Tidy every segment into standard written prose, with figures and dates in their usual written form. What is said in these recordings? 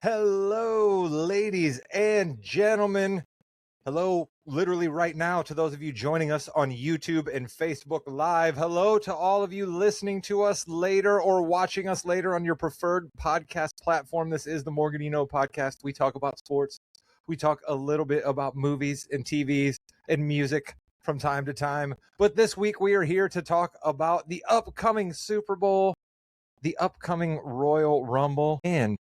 Hello, ladies and gentlemen. Hello, literally right now, to those of you joining us on YouTube and Facebook Live. Hello to all of you listening to us later or watching us later on your preferred podcast platform. This is the Morgan You Know podcast. We talk about sports. We talk a little bit about movies and TVs and music from time to time. But this week we are here to talk about the upcoming Super Bowl, the upcoming Royal Rumble, and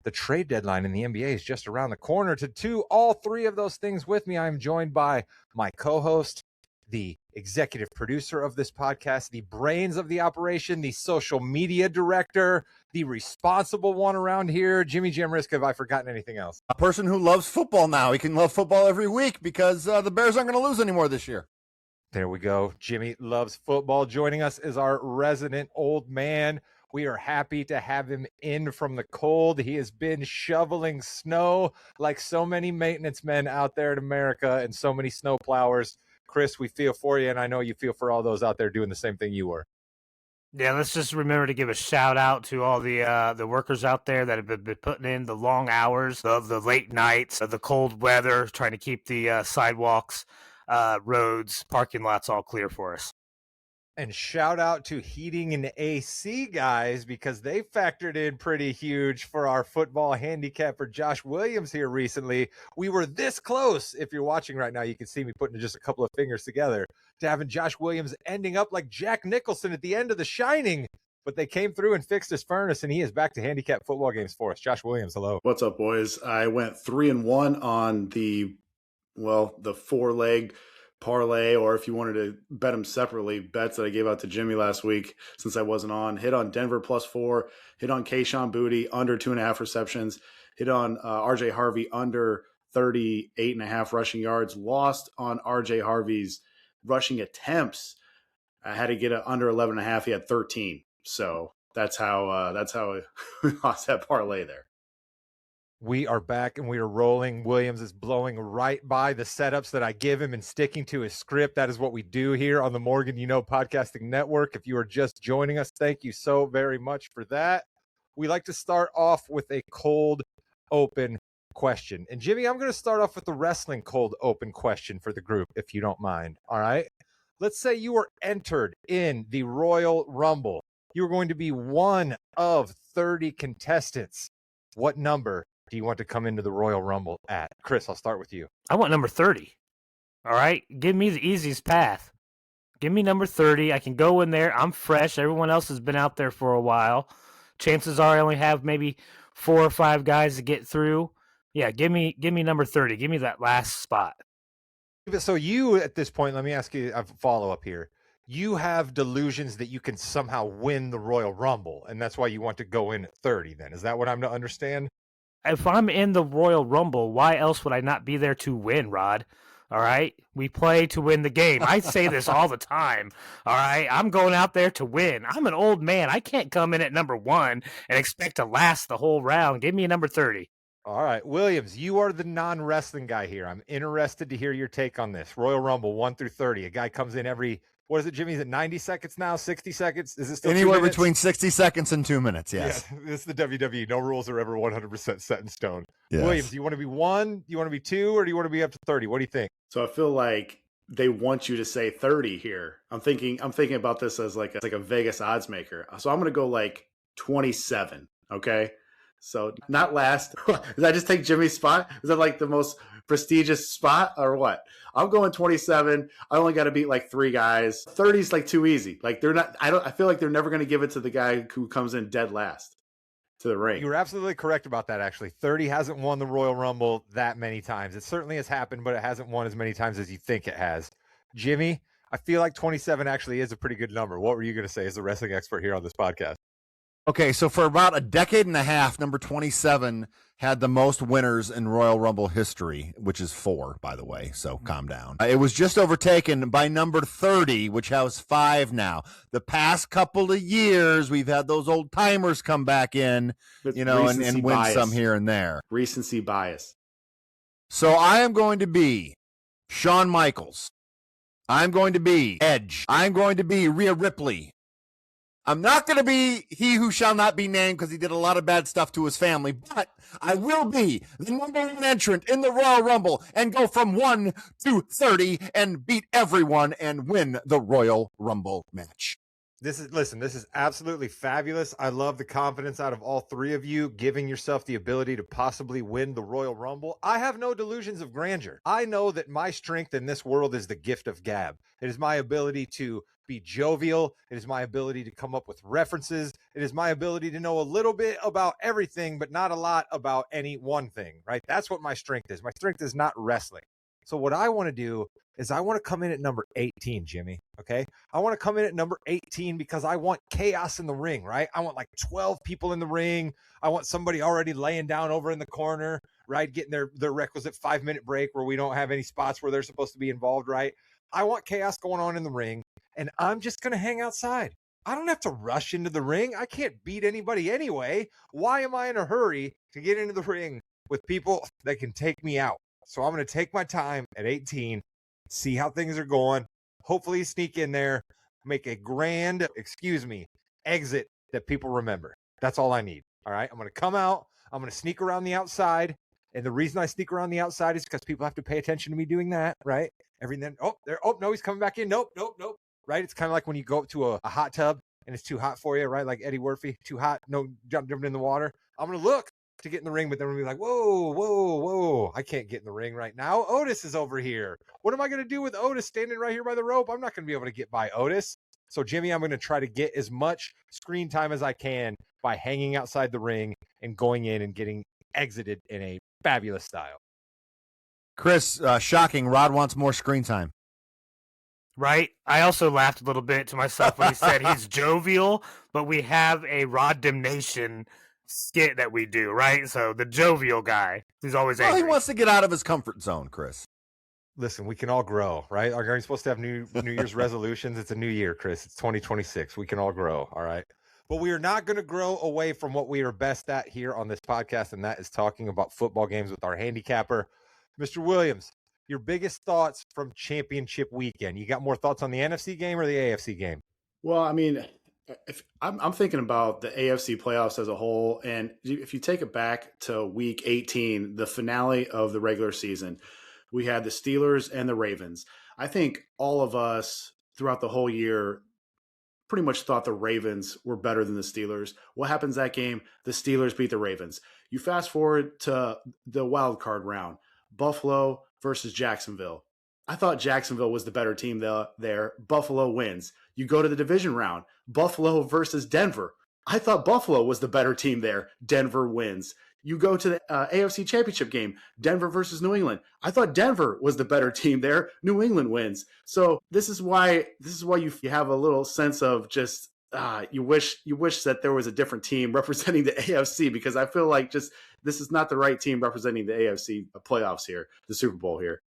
the trade deadline in the NBA is just around the corner. To do all three of those things with me, I'm joined by my co-host, the executive producer of this podcast, the brains of the operation, the social media director, the responsible one around here, Jimmy Jamriska. Have I forgotten anything else? A person who loves football now. He can love football every week because the Bears aren't going to lose anymore this year. There we go. Jimmy loves football. Joining us is our resident old man. We are happy to have him in from the cold. He has been shoveling snow like so many maintenance men out there in America and so many snow plowers. Chris, we feel for you, and I know you feel for all those out there doing the same thing you were. Yeah, let's just remember to give a shout out to all the workers out there that have been putting in the long hours of the late nights, of the cold weather, trying to keep the sidewalks, roads, parking lots all clear for us. And shout out to heating and AC guys, because they factored in pretty huge for our football handicapper Josh Williams here recently. We were this close. If you're watching right now, you can see me putting just a couple of fingers together to having Josh Williams ending up like Jack Nicholson at the end of The Shining. But they came through and fixed his furnace, and he is back to handicap football games for us. Josh Williams, hello. What's up, boys? I went 3-1 on the four-leg parlay, or if you wanted to bet them separately, bets that I gave out to Jimmy last week since I wasn't on. Hit on Denver +4, hit on Kayshon Boutte under 2.5 receptions, hit on RJ Harvey under 38.5 rushing yards, lost on RJ Harvey's rushing attempts. I had to get it under 11.5. He had 13. So that's how we lost that parlay there. We are back and we are rolling. Williams is blowing right by the setups that I give him and sticking to his script. That is what we do here on the Morgan You Know Podcasting Network. If you are just joining us, thank you so very much for that. We like to start off with a cold open question. And Jimmy, I'm going to start off with the wrestling cold open question for the group, if you don't mind. All right. Let's say you were entered in the Royal Rumble. You were going to be one of 30 contestants. What number do you want to come into the Royal Rumble at? Chris, I'll start with you. I want number 30. All right? Give me the easiest path. Give me number 30. I can go in there. I'm fresh. Everyone else has been out there for a while. Chances are I only have maybe 4 or 5 guys to get through. Yeah, give me number 30. Give me that last spot. So you, at this point, let me ask you a follow-up here. You have delusions that you can somehow win the Royal Rumble, and that's why you want to go in at 30 then. Is that what I'm to understand? If I'm in the Royal Rumble, why else would I not be there to win, Rod? All right? We play to win the game. I say this all the time. All right? I'm going out there to win. I'm an old man. I can't come in at number 1 and expect to last the whole round. Give me a number 30. All right. Williams, you are the non-wrestling guy here. I'm interested to hear your take on this. Royal Rumble 1 through 30. A guy comes in every... What is it, Jimmy? Is it 90 seconds now? 60 seconds? Is it still anywhere between 60 seconds and 2 minutes? Yes. Yeah, this is the WWE. No rules are ever 100% set in stone. Yes. Williams, do you want to be 1? Do you want to be 2? Or do you want to be up to 30? What do you think? So I feel like they want you to say 30 here. I'm thinking about this as like a Vegas odds maker. So I'm going to go like 27. Okay. So not last. Did I just take Jimmy's spot? Is that like the most prestigious spot or what? I'm going 27. I only got to beat like 3 guys. 30 is like too easy. Like they're not. I feel like they're never going to give it to the guy who comes in dead last to the ring. You were absolutely correct about that. Actually, 30 hasn't won the Royal Rumble that many times. It certainly has happened, but it hasn't won as many times as you think it has. Jimmy, I feel like 27 actually is a pretty good number. What were you going to say as a wrestling expert here on this podcast? Okay, so for about a decade and a half, number 27 had the most winners in Royal Rumble history, which is 4, by the way, so calm down. It was just overtaken by number 30, which has 5 now. The past couple of years, we've had those old timers come back in, and win some here and there. Recency bias. So I am going to be Shawn Michaels. I'm going to be Edge. I'm going to be Rhea Ripley. I'm not going to be he who shall not be named because he did a lot of bad stuff to his family, but I will be the number one entrant in the Royal Rumble and go from 1 to 30 and beat everyone and win the Royal Rumble match. This is absolutely fabulous. I love the confidence out of all three of you, giving yourself the ability to possibly win the Royal Rumble. I have no delusions of grandeur. I know that my strength in this world is the gift of gab. It is my ability to be jovial. It is my ability to come up with references. It is my ability to know a little bit about everything, but not a lot about any one thing, right? That's what my strength is. My strength is not wrestling. So what I want to do is I want to come in at number 18, Jimmy, okay? I want to come in at number 18 because I want chaos in the ring, right? I want like 12 people in the ring. I want somebody already laying down over in the corner, right? Getting their requisite 5-minute break where we don't have any spots where they're supposed to be involved, right? I want chaos going on in the ring, and I'm just going to hang outside. I don't have to rush into the ring. I can't beat anybody anyway. Why am I in a hurry to get into the ring with people that can take me out? So I'm going to take my time at 18, see how things are going, hopefully sneak in there, make a grand, exit that people remember. That's all I need. All right. I'm going to come out. I'm going to sneak around the outside. And the reason I sneak around the outside is because people have to pay attention to me doing that. Right. No, he's coming back in. Nope. Right. It's kind of like when you go up to a hot tub and it's too hot for you. Right. Like Eddie Murphy, too hot. No, jumping in the water. I'm going to look to get in the ring, but then we'll be like, whoa, I can't get in the ring right now. Otis is over here. What am I going to do with Otis standing right here by the rope? I'm not going to be able to get by Otis. So, Jimmy, I'm going to try to get as much screen time as I can by hanging outside the ring and going in and getting exited in a fabulous style. Chris, shocking. Rod wants more screen time. Right? I also laughed a little bit to myself when he said he's jovial, but we have a Rod Damnation skit that we do, right? So the jovial guy who's always angry. He wants to get out of his comfort zone, Chris. Listen, we can all grow, right? Are you supposed to have New Year's resolutions? It's a new year, Chris. It's 2026. We can all grow, all right? But we are not going to grow away from what we are best at here on this podcast, and that is talking about football games with our handicapper. Mr. Williams, your biggest thoughts from championship weekend. You got more thoughts on the NFC game or the AFC game? Well, I mean, if I'm thinking about the AFC playoffs as a whole, and if you take it back to week 18, the finale of the regular season, we had the Steelers and the Ravens. I think all of us throughout the whole year pretty much thought the Ravens were better than the Steelers. What happens that game? The Steelers beat the Ravens. You fast forward to the wild card round, Buffalo versus Jacksonville. I thought Jacksonville was the better team there. Buffalo wins. You go to the division round, Buffalo versus Denver. I thought Buffalo was the better team there. Denver wins. You go to the AFC Championship game, Denver versus New England. I thought Denver was the better team there. New England wins. So this is why you have a little sense of just you wish that there was a different team representing the AFC, because I feel like just this is not the right team representing the AFC playoffs here, the Super Bowl here.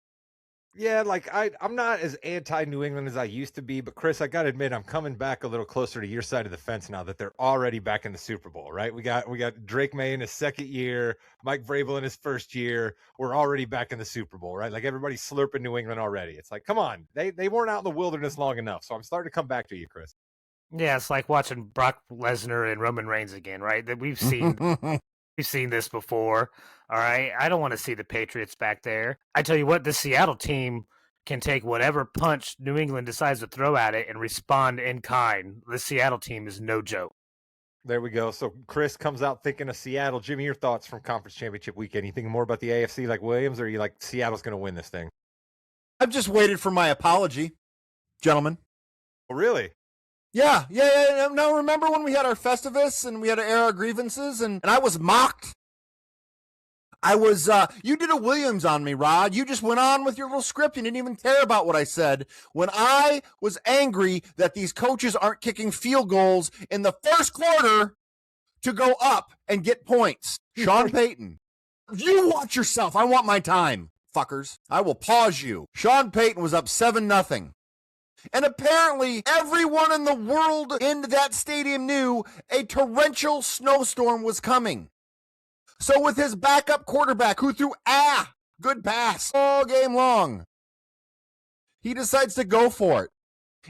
Yeah, like I'm not as anti-New England as I used to be, but Chris, I got to admit, I'm coming back a little closer to your side of the fence now that they're already back in the Super Bowl, right? We got Drake May in his second year, Mike Vrabel in his first year. We're already back in the Super Bowl, right? Like everybody's slurping New England already. It's like, come on, they weren't out in the wilderness long enough. So I'm starting to come back to you, Chris. Yeah, it's like watching Brock Lesnar and Roman Reigns again, right? That we've seen. We've seen this before, all right? I don't want to see the Patriots back there. I tell you what, the Seattle team can take whatever punch New England decides to throw at it and respond in kind. The Seattle team is no joke. There we go. So Chris comes out thinking of Seattle. Jimmy, your thoughts from Conference Championship weekend? You thinking more about the AFC like Williams, or are you like Seattle's going to win this thing? I've just waited for my apology, gentlemen. Oh, really? Yeah. Now, remember when we had our Festivus and we had to air our grievances and I was mocked? You did a Williams on me, Rod. You just went on with your little script. You didn't even care about what I said. When I was angry that these coaches aren't kicking field goals in the first quarter to go up and get points. Sean Payton, you watch yourself. I want my time, fuckers. I will pause you. Sean Payton was up 7-0. And apparently everyone in the world in that stadium knew a torrential snowstorm was coming. So with his backup quarterback who threw good pass all game long, he decides to go for it.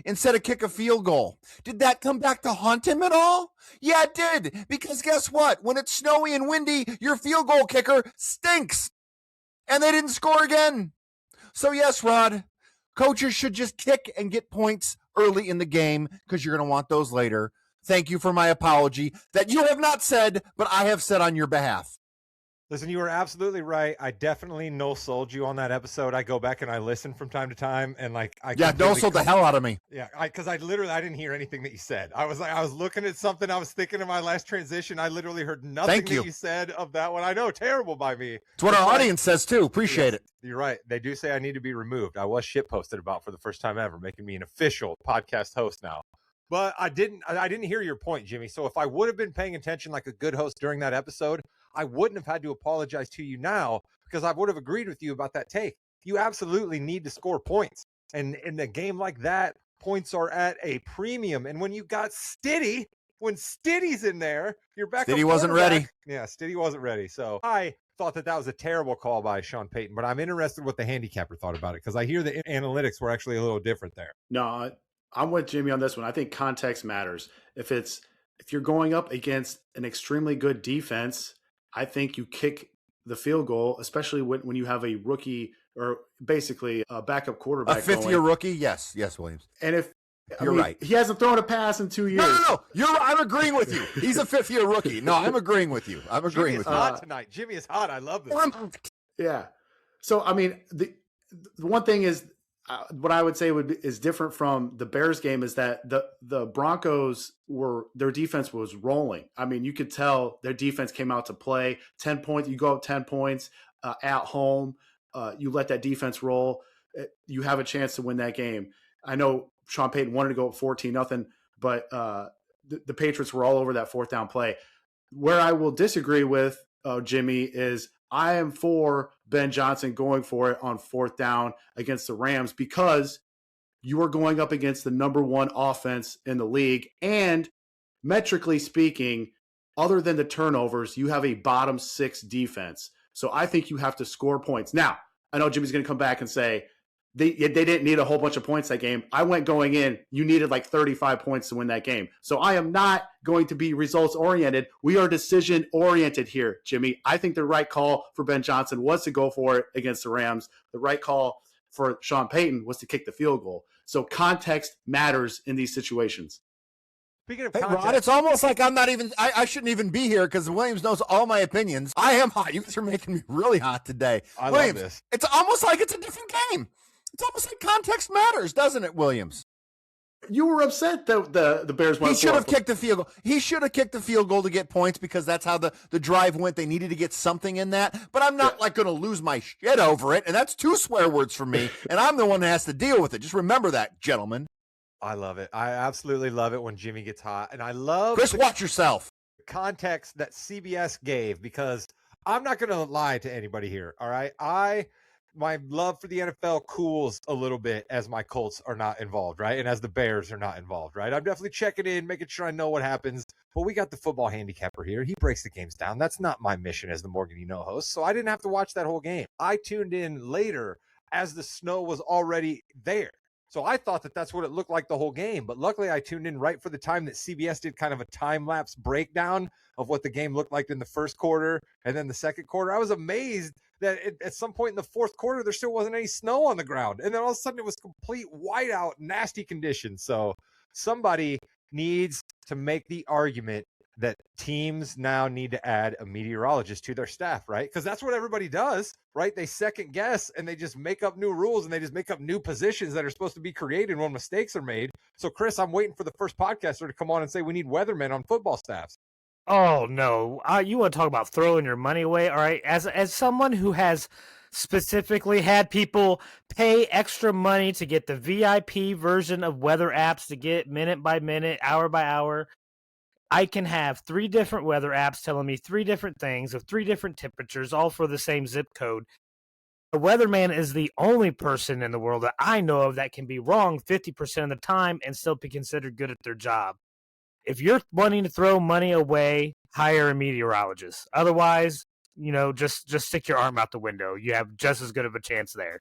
instead of kick a field goal. Did that come back to haunt him at all? Yeah, it did. Because guess what? When it's snowy and windy, your field goal kicker stinks. And they didn't score again. So yes, Rod, coaches should just kick and get points early in the game because you're going to want those later. Thank you for my apology that you have not said, but I have said on your behalf. Listen, you were absolutely right. I definitely no-sold you on that episode. I go back and I listen from time to time, and like no-sold the hell out of me. Yeah, because I didn't hear anything that you said. I was looking at something. I was thinking of my last transition. I literally heard nothing that you said of that one. I know, terrible by me. It's what our audience says too. Appreciate it. You're right. They do say I need to be removed. I was shit posted about for the first time ever, making me an official podcast host now. But I didn't hear your point, Jimmy. So if I would have been paying attention like a good host during that episode, I wouldn't have had to apologize to you now because I would have agreed with you about that take. You absolutely need to score points. And in a game like that, points are at a premium. And when you got Stiddy, when Stiddy's in there, you're back. Stiddy wasn't ready. Yeah, Stiddy wasn't ready. So I thought that was a terrible call by Sean Payton, but I'm interested what the handicapper thought about it because I hear the analytics were actually a little different there. No, I'm with Jimmy on this one. I think context matters. If you're going up against an extremely good defense, I think you kick the field goal, especially when you have a rookie or basically a backup quarterback. A fifth-year rookie? Yes, Williams. And if you're right, he hasn't thrown a pass in 2 years. No. I'm agreeing with you. He's a fifth-year rookie. No, I'm agreeing with you. Jimmy is hot tonight. Jimmy is hot. I love this. Yeah. So I mean, the one thing is. What I would say is different from the Bears game is that the Broncos their defense was rolling. I mean, you could tell their defense came out to play. 10 points, you go up 10 points at home. You let that defense roll. You have a chance to win that game. I know Sean Payton wanted to go up 14-0, but the Patriots were all over that fourth down play. Where I will disagree with Jimmy is I am for Ben Johnson going for it on fourth down against the Rams because you are going up against the number one offense in the league. And metrically speaking, other than the turnovers, you have a bottom six defense. So I think you have to score points. Now, I know Jimmy's going to come back and say they didn't need a whole bunch of points that game. I went going in, you needed like 35 points to win that game. So I am not going to be results-oriented. We are decision-oriented here, Jimmy. I think the right call for Ben Johnson was to go for it against the Rams. The right call for Sean Payton was to kick the field goal. So context matters in these situations. Speaking of context, Rod, it's almost like I shouldn't even be here because Williams knows all my opinions. I am hot. You guys are making me really hot today. Williams, love this. It's almost like it's a different game. It's almost like context matters, doesn't it, Williams? You were upset that the Bears went. He should have kicked the field goal. He should have kicked the field goal to get points because that's how the drive went. They needed to get something in that. But I'm not going to lose my shit over it. And that's 2 swear words for me. And I'm the one that has to deal with it. Just remember that, gentlemen. I love it. I absolutely love it when Jimmy gets hot. And I love Chris, watch yourself. Context that CBS gave because I'm not going to lie to anybody here. All right. My love for the NFL cools a little bit as my Colts are not involved, right? And as the Bears are not involved, right? I'm definitely checking in, making sure I know what happens. But we got the football handicapper here. He breaks the games down. That's not my mission as the Morgan You Know host. So I didn't have to watch that whole game. I tuned in later as the snow was already there. So I thought that that's what it looked like the whole game. But luckily I tuned in right for the time that CBS did kind of a time-lapse breakdown of what the game looked like in the first quarter and then the second quarter. I was amazed that at some point in the fourth quarter, there still wasn't any snow on the ground. And then all of a sudden it was complete whiteout, nasty conditions. So somebody needs to make the argument that teams now need to add a meteorologist to their staff, right? Because that's what everybody does, right? They second guess and they just make up new rules and they just make up new positions that are supposed to be created when mistakes are made. So Chris, I'm waiting for the first podcaster to come on and say we need weathermen on football staffs. Oh, no. You want to talk about throwing your money away? All right. As someone who has specifically had people pay extra money to get the VIP version of weather apps to get minute by minute, hour by hour, I can have 3 different weather apps telling me 3 different things of 3 different temperatures, all for the same zip code. A weatherman is the only person in the world that I know of that can be wrong 50% of the time and still be considered good at their job. If you're wanting to throw money away, hire a meteorologist. Otherwise, just stick your arm out the window. You have just as good of a chance there.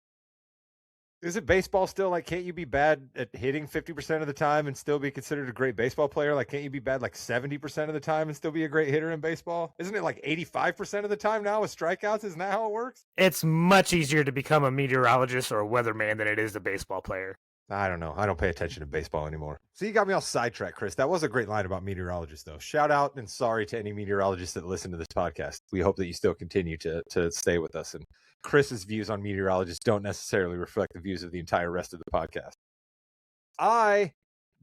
Is it baseball still? Like, can't you be bad at hitting 50% of the time and still be considered a great baseball player? Like, can't you be bad like 70% of the time and still be a great hitter in baseball? Isn't it like 85% of the time now with strikeouts? Isn't that how it works? It's much easier to become a meteorologist or a weatherman than it is a baseball player. I don't know. I don't pay attention to baseball anymore. So you got me all sidetracked, Chris. That was a great line about meteorologists, though. Shout out and sorry to any meteorologists that listen to this podcast. We hope that you still continue to stay with us. And Chris's views on meteorologists don't necessarily reflect the views of the entire rest of the podcast. I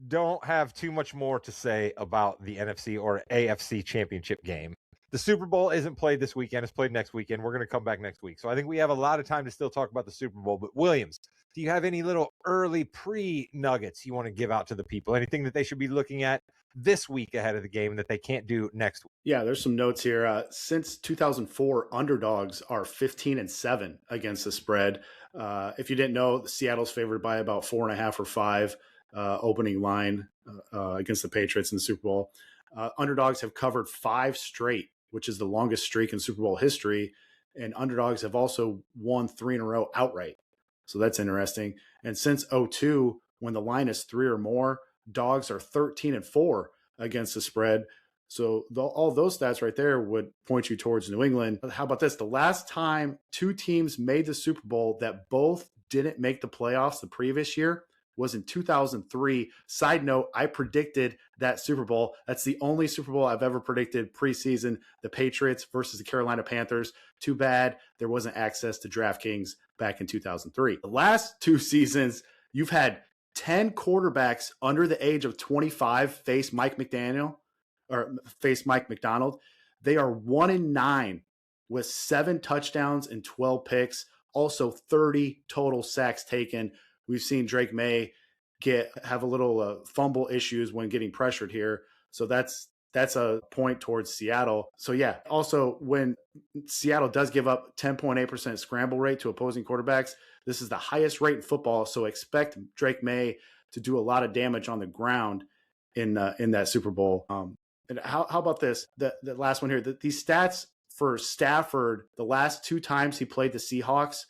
don't have too much more to say about the NFC or AFC Championship game. The Super Bowl isn't played this weekend. It's played next weekend. We're going to come back next week. So I think we have a lot of time to still talk about the Super Bowl. But Williams, do you have any little early pre-nuggets you want to give out to the people? Anything that they should be looking at this week ahead of the game that they can't do next week? Yeah, there's some notes here. Since 2004, underdogs are 15-7 against the spread. If you didn't know, Seattle's favored by about 4.5 or 5 opening line against the Patriots in the Super Bowl. Underdogs have covered 5 straight, which is the longest streak in Super Bowl history. And underdogs have also won 3 in a row outright. So that's interesting. And since 2002, when the line is 3 or more, dogs are 13-4 against the spread. So all those stats right there would point you towards New England. How about this? The last time 2 teams made the Super Bowl that both didn't make the playoffs the previous year was in 2003. Side note, I predicted that Super Bowl. That's the only Super Bowl I've ever predicted preseason, the Patriots versus the Carolina Panthers. Too bad there wasn't access to DraftKings back in 2003. The last 2 seasons, you've had 10 quarterbacks under the age of 25 face Mike Macdonald. They are 1-9 with 7 touchdowns and 12 picks. Also 30 total sacks taken. We've seen Drake May have a little fumble issues when getting pressured here. So that's a point towards Seattle. So yeah, also when Seattle does give up 10.8% scramble rate to opposing quarterbacks, this is the highest rate in football. So expect Drake May to do a lot of damage on the ground in that Super Bowl. And how about this? The last one here, these stats for Stafford, the last 2 times he played the Seahawks,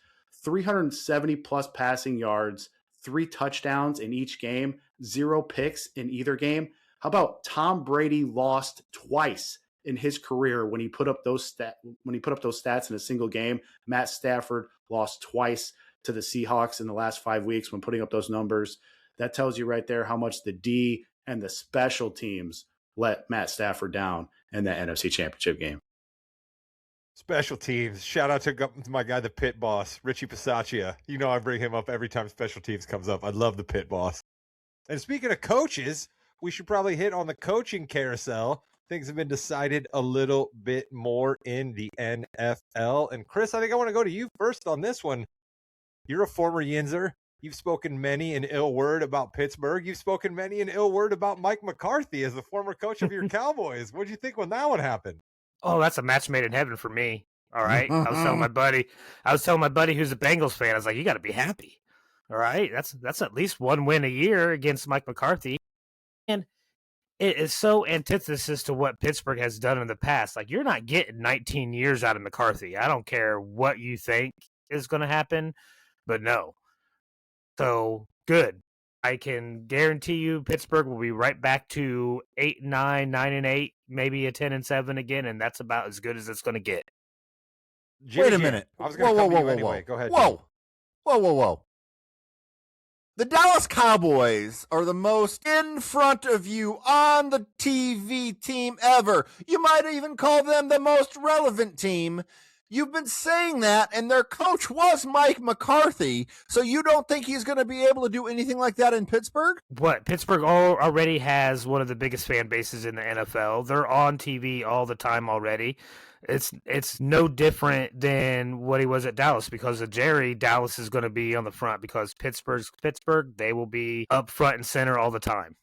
370 plus passing yards, 3 touchdowns in each game, 0 picks in either game. How about Tom Brady lost twice in his career when he put up those stats in a single game? Matt Stafford lost twice to the Seahawks in the last 5 weeks when putting up those numbers. That tells you right there how much the D and the special teams let Matt Stafford down in that NFC Championship game. Special teams. Shout out to my guy, the pit boss, Richie Pisaccia. You know I bring him up every time special teams comes up. I love the pit boss. And speaking of coaches, we should probably hit on the coaching carousel. Things have been decided a little bit more in the NFL. And Chris, I think I want to go to you first on this one. You're a former Yinzer. You've spoken many an ill word about Pittsburgh. You've spoken many an ill word about Mike McCarthy as the former coach of your Cowboys. What did you think when that one happened? Oh, that's a match made in heaven for me. All right. I was telling my buddy who's a Bengals fan, I was like, you got to be happy. All right. That's at least 1 win a year against Mike McCarthy. And it is so antithesis to what Pittsburgh has done in the past. Like, you're not getting 19 years out of McCarthy. I don't care what you think is going to happen, but no. So good. I can guarantee you Pittsburgh will be right back to 8-9, 9-8, maybe a 10-7 again, and that's about as good as it's going to get. Wait a minute. I was going to come to you anyway. Go ahead. Whoa. The Dallas Cowboys are the most in front of you on the TV team ever. You might even call them the most relevant team. You've been saying that, and their coach was Mike McCarthy, so you don't think he's going to be able to do anything like that in Pittsburgh? What? Pittsburgh already has one of the biggest fan bases in the NFL. They're on TV all the time already. It's no different than what he was at Dallas. Because of Jerry, Dallas is going to be on the front. Because Pittsburgh's Pittsburgh, they will be up front and center all the time.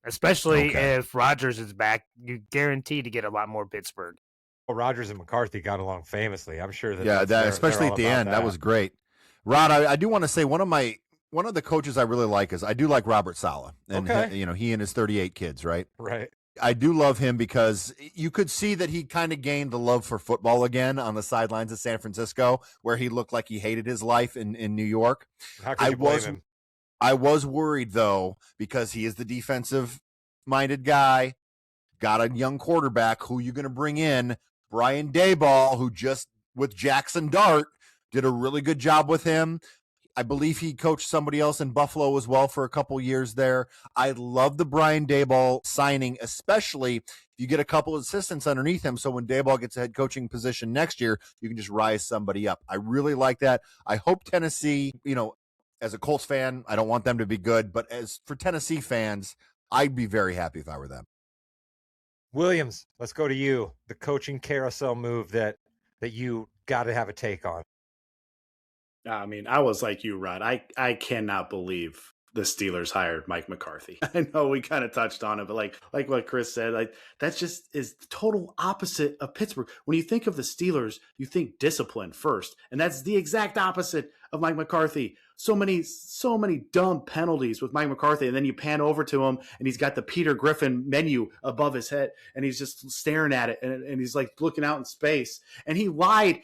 Especially if Rodgers is back, you guarantee to get a lot more Pittsburgh. Well, Rodgers and McCarthy got along famously. I'm sure that. Especially at the end, that was great. Rod, I do want to say one of the coaches I really like is I do like Robert Saleh, and he and his 38 kids, right? Right. I do love him because you could see that he kind of gained the love for football again on the sidelines of San Francisco, where he looked like he hated his life in New York. How could you blame him? I was worried, though, because he is the defensive-minded guy, got a young quarterback. Who you going to bring in? Brian Daboll, who just, with Jackson Dart, did a really good job with him. I believe he coached somebody else in Buffalo as well for a couple years there. I love the Brian Daboll signing, especially if you get a couple of assistants underneath him. So when Daboll gets a head coaching position next year, you can just rise somebody up. I really like that. I hope Tennessee, as a Colts fan, I don't want them to be good, but as for Tennessee fans, I'd be very happy if I were them. Williams, let's go to you. The coaching carousel move that you got to have a take on. I mean, I was like you, Rod. I cannot believe the Steelers hired Mike McCarthy. I know we kind of touched on it, but like what Chris said, like that just is the total opposite of Pittsburgh. When you think of the Steelers, you think discipline first, and that's the exact opposite of Mike McCarthy. So many dumb penalties with Mike McCarthy, and then you pan over to him, and he's got the Peter Griffin menu above his head, and he's just staring at it, and he's like looking out in space, and he lied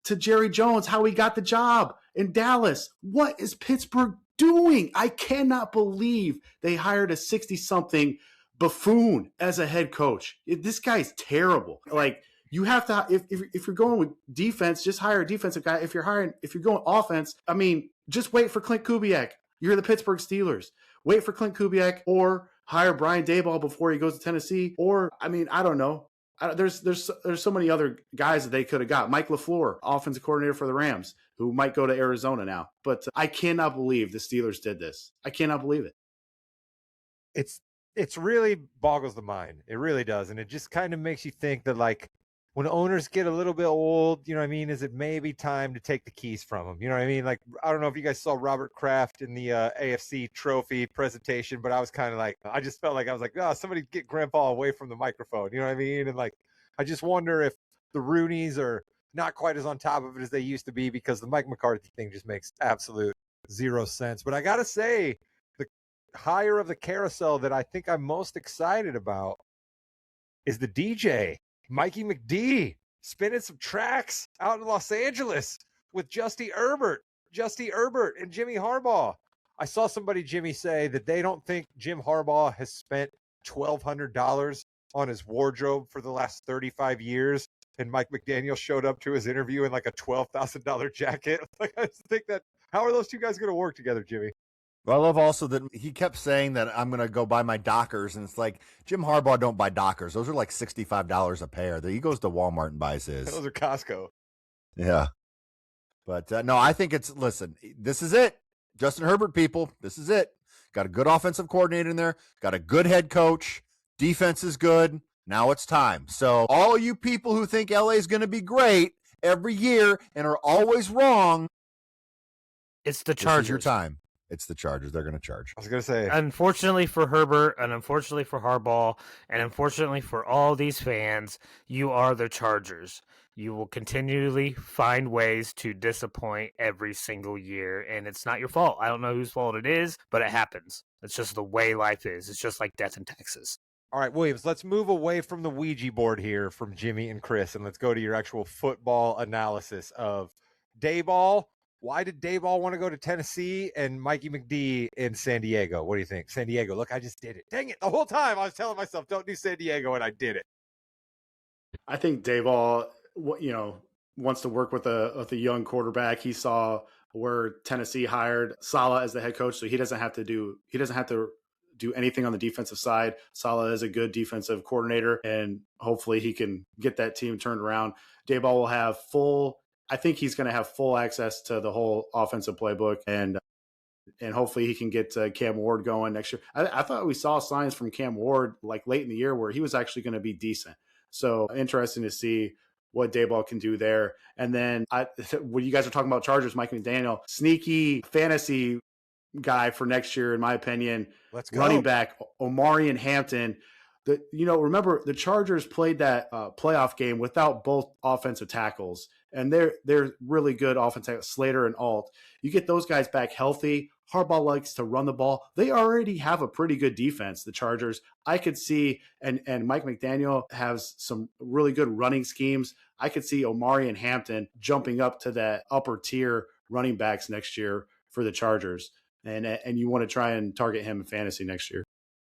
to Jerry Jones how he got the job in Dallas. What is Pittsburgh doing? I cannot believe they hired a 60-something buffoon as a head coach. This guy's terrible. Like, you have to, if you're going with defense, just hire a defensive guy. If you're going offense, I mean, just wait for Clint Kubiak. You're the Pittsburgh Steelers. Wait for Clint Kubiak, or hire Brian Daboll before he goes to Tennessee. Or, I mean, I don't know. There's so many other guys that they could have got. Mike LaFleur, offensive coordinator for the Rams, who might go to Arizona now. But I cannot believe the Steelers did this. I cannot believe it. It's really boggles the mind. It really does. And it just kind of makes you think that, like, when owners get a little bit old, you know what I mean? Is it maybe time to take the keys from them? You know what I mean? Like, I don't know if you guys saw Robert Kraft in the AFC trophy presentation, but I was kind of like, I just felt like I was like, oh, somebody get Grandpa away from the microphone. You know what I mean? And like, I just wonder if the Rooneys are not quite as on top of it as they used to be, because the Mike McCarthy thing just makes absolute zero sense. But I got to say, the hire of the carousel that I think I'm most excited about is the DJ. Mikey McD spinning some tracks out in Los Angeles with Justy Herbert and Jimmy Harbaugh. I saw somebody, Jimmy, say that they don't think Jim Harbaugh has spent $1,200 on his wardrobe for the last 35 years. And Mike McDaniel showed up to his interview in like a $12,000 jacket. Like, I just think that, how are those two guys going to work together, Jimmy? Well, I love also that he kept saying that I'm going to go buy my Dockers, and it's like, Jim Harbaugh don't buy Dockers. Those are like $65 a pair. He goes to Walmart and buys his. Those are Costco. Yeah. But no, I think listen, this is it. Justin Herbert, people, this is it. Got a good offensive coordinator in there. Got a good head coach. Defense is good. Now it's time. So all you people who think LA is going to be great every year and are always wrong, it's the Chargers. This is your time. It's the Chargers. They're going to charge. I was going to say. Unfortunately for Herbert, and unfortunately for Harbaugh, and unfortunately for all these fans, you are the Chargers. You will continually find ways to disappoint every single year, and it's not your fault. I don't know whose fault it is, but it happens. It's just the way life is. It's just like death in Texas. All right, Williams, let's move away from the Ouija board here from Jimmy and Chris, and let's go to your actual football analysis of Daboll. Why did Daboll want to go to Tennessee and Mikey McD in San Diego? What do you think? San Diego, look, I just did it. Dang it. The whole time I was telling myself, don't do San Diego, and I did it. I think Daboll, wants to work with a young quarterback. He saw where Tennessee hired Saleh as the head coach, so he doesn't have to do anything on the defensive side. Saleh is a good defensive coordinator, and hopefully he can get that team turned around. Daboll will have I think he's going to have full access to the whole offensive playbook, and hopefully he can get Cam Ward going next year. I thought we saw signs from Cam Ward like late in the year where he was actually going to be decent. So interesting to see what Daboll can do there. And then when you guys are talking about Chargers, Mike McDaniel, sneaky fantasy guy for next year, in my opinion. Let's go. Running back Omarion Hampton. Remember the Chargers played that playoff game without both offensive tackles, and they're really good offensive tackles, Slater and Alt. You get those guys back healthy, Harbaugh likes to run the ball. They already have a pretty good defense, the Chargers. I could see, and Mike McDaniel has some really good running schemes. I could see Omari and Hampton jumping up to that upper tier running backs next year for the Chargers. And you want to try and target him in fantasy next year.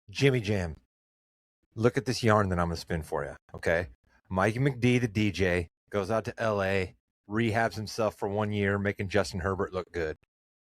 Jimmy Jam, look at this yarn that I'm going to spin for you, okay? Mikey McD, the DJ, goes out to L.A., rehabs himself for 1 year, making Justin Herbert look good.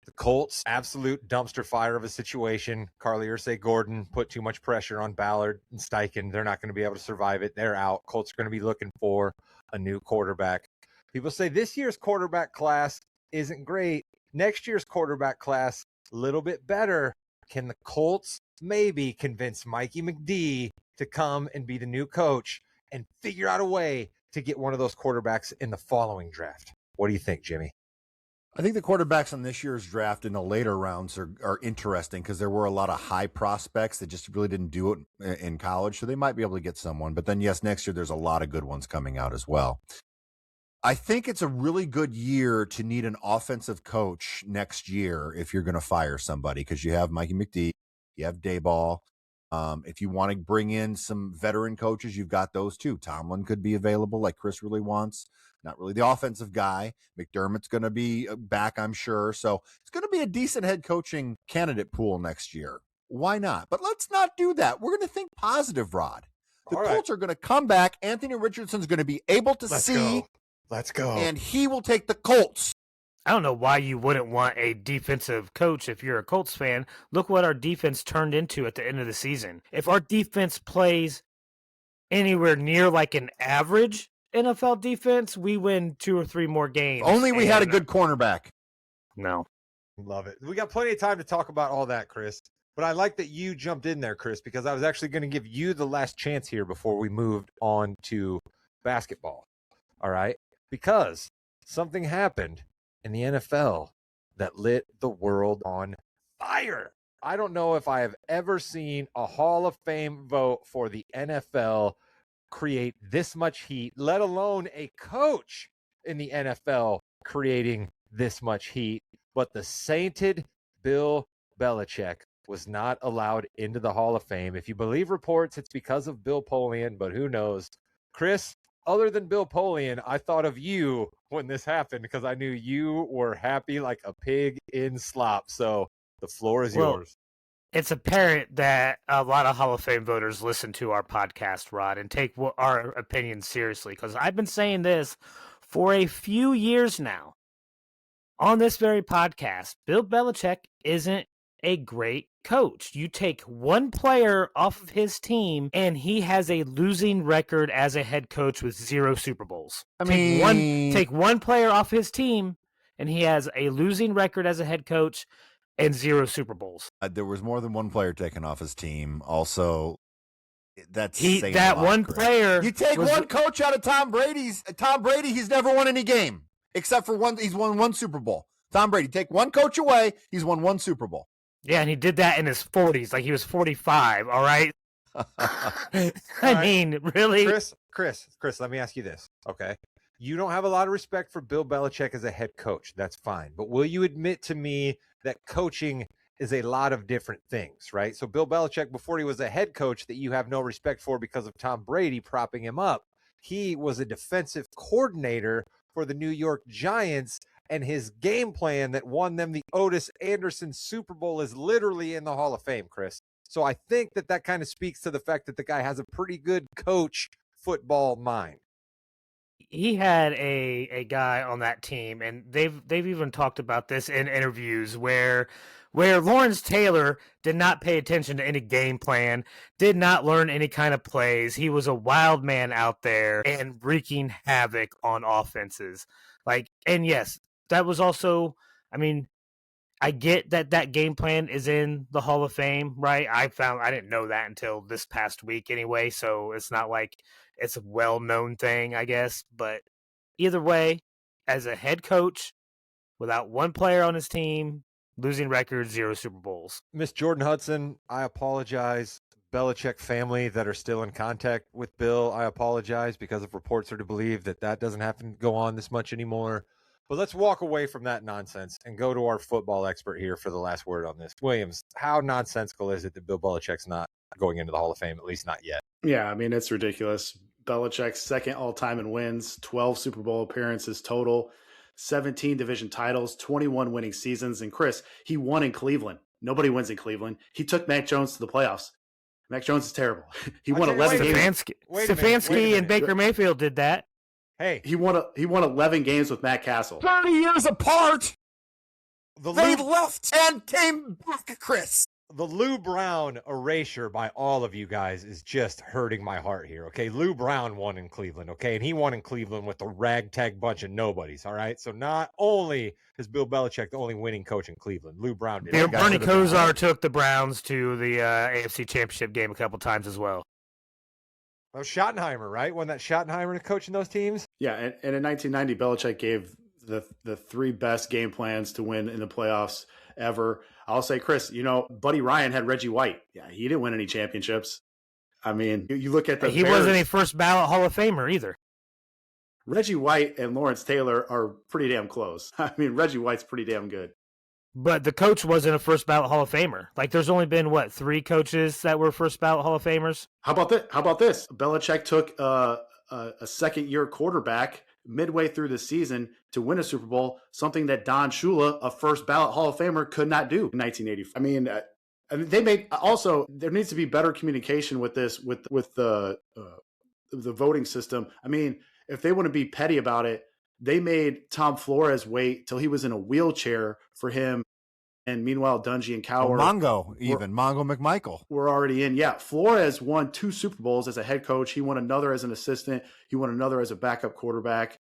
The Colts, absolute dumpster fire of a situation. Carly Gordon put too much pressure on Ballard and Steichen. They're not going to be able to survive it. They're out. Colts are going to be looking for a new quarterback. People say this year's quarterback class isn't great. Next year's quarterback class, a little bit better. Can the Colts maybe convince Mikey McD to come and be the new coach and figure out a way to get one of those quarterbacks in the following draft? What do you think, Jimmy? I think the quarterbacks on this year's draft in the later rounds are interesting because there were a lot of high prospects that just really didn't do it in college. So they might be able to get someone. But then, yes, next year there's a lot of good ones coming out as well. I think it's a really good year to need an offensive coach next year if you're going to fire somebody because you have Mikey McD, you have Dayball. If you want to bring in some veteran coaches, you've got those too. Tomlin could be available like Chris really wants. Not really the offensive guy. McDermott's going to be back, I'm sure. So it's going to be a decent head coaching candidate pool next year. Why not? But let's not do that. We're going to think positive, Rod. The Colts are going to come back. Anthony Richardson's going to be able to see. Let's go. And he will take the Colts. I don't know why you wouldn't want a defensive coach if you're a Colts fan. Look what our defense turned into at the end of the season. If our defense plays anywhere near like an average NFL defense, we win 2 or 3 more games. Only we had a good cornerback. No. Love it. We got plenty of time to talk about all that, Chris. But I like that you jumped in there, Chris, because I was actually going to give you the last chance here before we moved on to basketball. All right? Because something happened in the NFL that lit the world on fire. I don't know if I have ever seen a Hall of Fame vote for the NFL create this much heat, let alone a coach in the NFL creating this much heat. But the sainted Bill Belichick was not allowed into the Hall of Fame. If you believe reports, it's because of Bill Polian, but who knows? Chris, other than Bill Polian, I thought of you when this happened because I knew you were happy like a pig in slop. So the floor is yours. It's apparent that a lot of Hall of Fame voters listen to our podcast, Rod, and take our opinions seriously because I've been saying this for a few years now. On this very podcast, Bill Belichick isn't a great coach. You take one player off of his team, and he has a losing record as a head coach with 0 Super Bowls. Take one player off his team, and he has a losing record as a head coach and 0 Super Bowls. There was more than one player taken off his team. Also, that's player. You take one coach out of Tom Brady. He's never won any game except for one. He's won 1 Super Bowl. Tom Brady, take one coach away, he's won 1 Super Bowl. Yeah, and he did that in his 40s, like he was 45. All right. I mean, really, Chris. Let me ask you this, okay? You don't have a lot of respect for Bill Belichick as a head coach. That's fine. But will you admit to me that coaching is a lot of different things, right? So Bill Belichick, before he was a head coach that you have no respect for because of Tom Brady propping him up, he was a defensive coordinator for the New York Giants, and his game plan that won them the Otis Anderson Super Bowl is literally in the Hall of Fame, Chris. So I think that kind of speaks to the fact that the guy has a pretty good coach football mind. He had a guy on that team, and they've even talked about this in interviews where Lawrence Taylor did not pay attention to any game plan, did not learn any kind of plays. He was a wild man out there and wreaking havoc on offenses. And yes, that was also, I mean, I get that game plan is in the Hall of Fame, right? I didn't know that until this past week anyway, so it's not like it's a well-known thing, I guess. But either way, as a head coach, without one player on his team, losing record, 0 Super Bowls. Miss Jordan Hudson, I apologize. Belichick family that are still in contact with Bill, I apologize because if reports are to believe that doesn't happen to go on this much anymore. But let's walk away from that nonsense and go to our football expert here for the last word on this. Williams, how nonsensical is it that Bill Belichick's not going into the Hall of Fame, at least not yet? Yeah, I mean, it's ridiculous. Belichick's second all-time in wins, 12 Super Bowl appearances total, 17 division titles, 21 winning seasons. And Chris, he won in Cleveland. Nobody wins in Cleveland. He took Mac Jones to the playoffs. Mac Jones is terrible. He won 11 games. Stefanski and Baker Mayfield did that. Hey, he won 11 games with Matt Castle. 30 years apart. They left and came back, Chris. The Lou Brown erasure by all of you guys is just hurting my heart here, okay? Lou Brown won in Cleveland, okay? And he won in Cleveland with a ragtag bunch of nobodies, all right? So not only is Bill Belichick the only winning coach in Cleveland, Lou Brown did. Bernie Kosar took the Browns to the AFC Championship game a couple times as well. That was Schottenheimer, right? Wasn't that Schottenheimer coaching those teams? Yeah, and in 1990, Belichick gave the three best game plans to win in the playoffs ever. I'll say, Chris, Buddy Ryan had Reggie White. Yeah, he didn't win any championships. I mean, you look at the He Bears, wasn't a first ballot Hall of Famer either. Reggie White and Lawrence Taylor are pretty damn close. I mean, Reggie White's pretty damn good. But the coach wasn't a first ballot Hall of Famer. Like, there's only been, 3 coaches that were first ballot Hall of Famers? How about this? Belichick took a second-year quarterback midway through the season to win a Super Bowl, something that Don Shula, a first ballot Hall of Famer, could not do in 1984. I mean, they made also there needs to be better communication with this with the voting system. I mean, if they want to be petty about it, they made Tom Flores wait till he was in a wheelchair for him. And meanwhile, Dungy and Cowher, Mongo McMichael were already in. Yeah, Flores won 2 Super Bowls as a head coach. He won another as an assistant. He won another as a backup quarterback.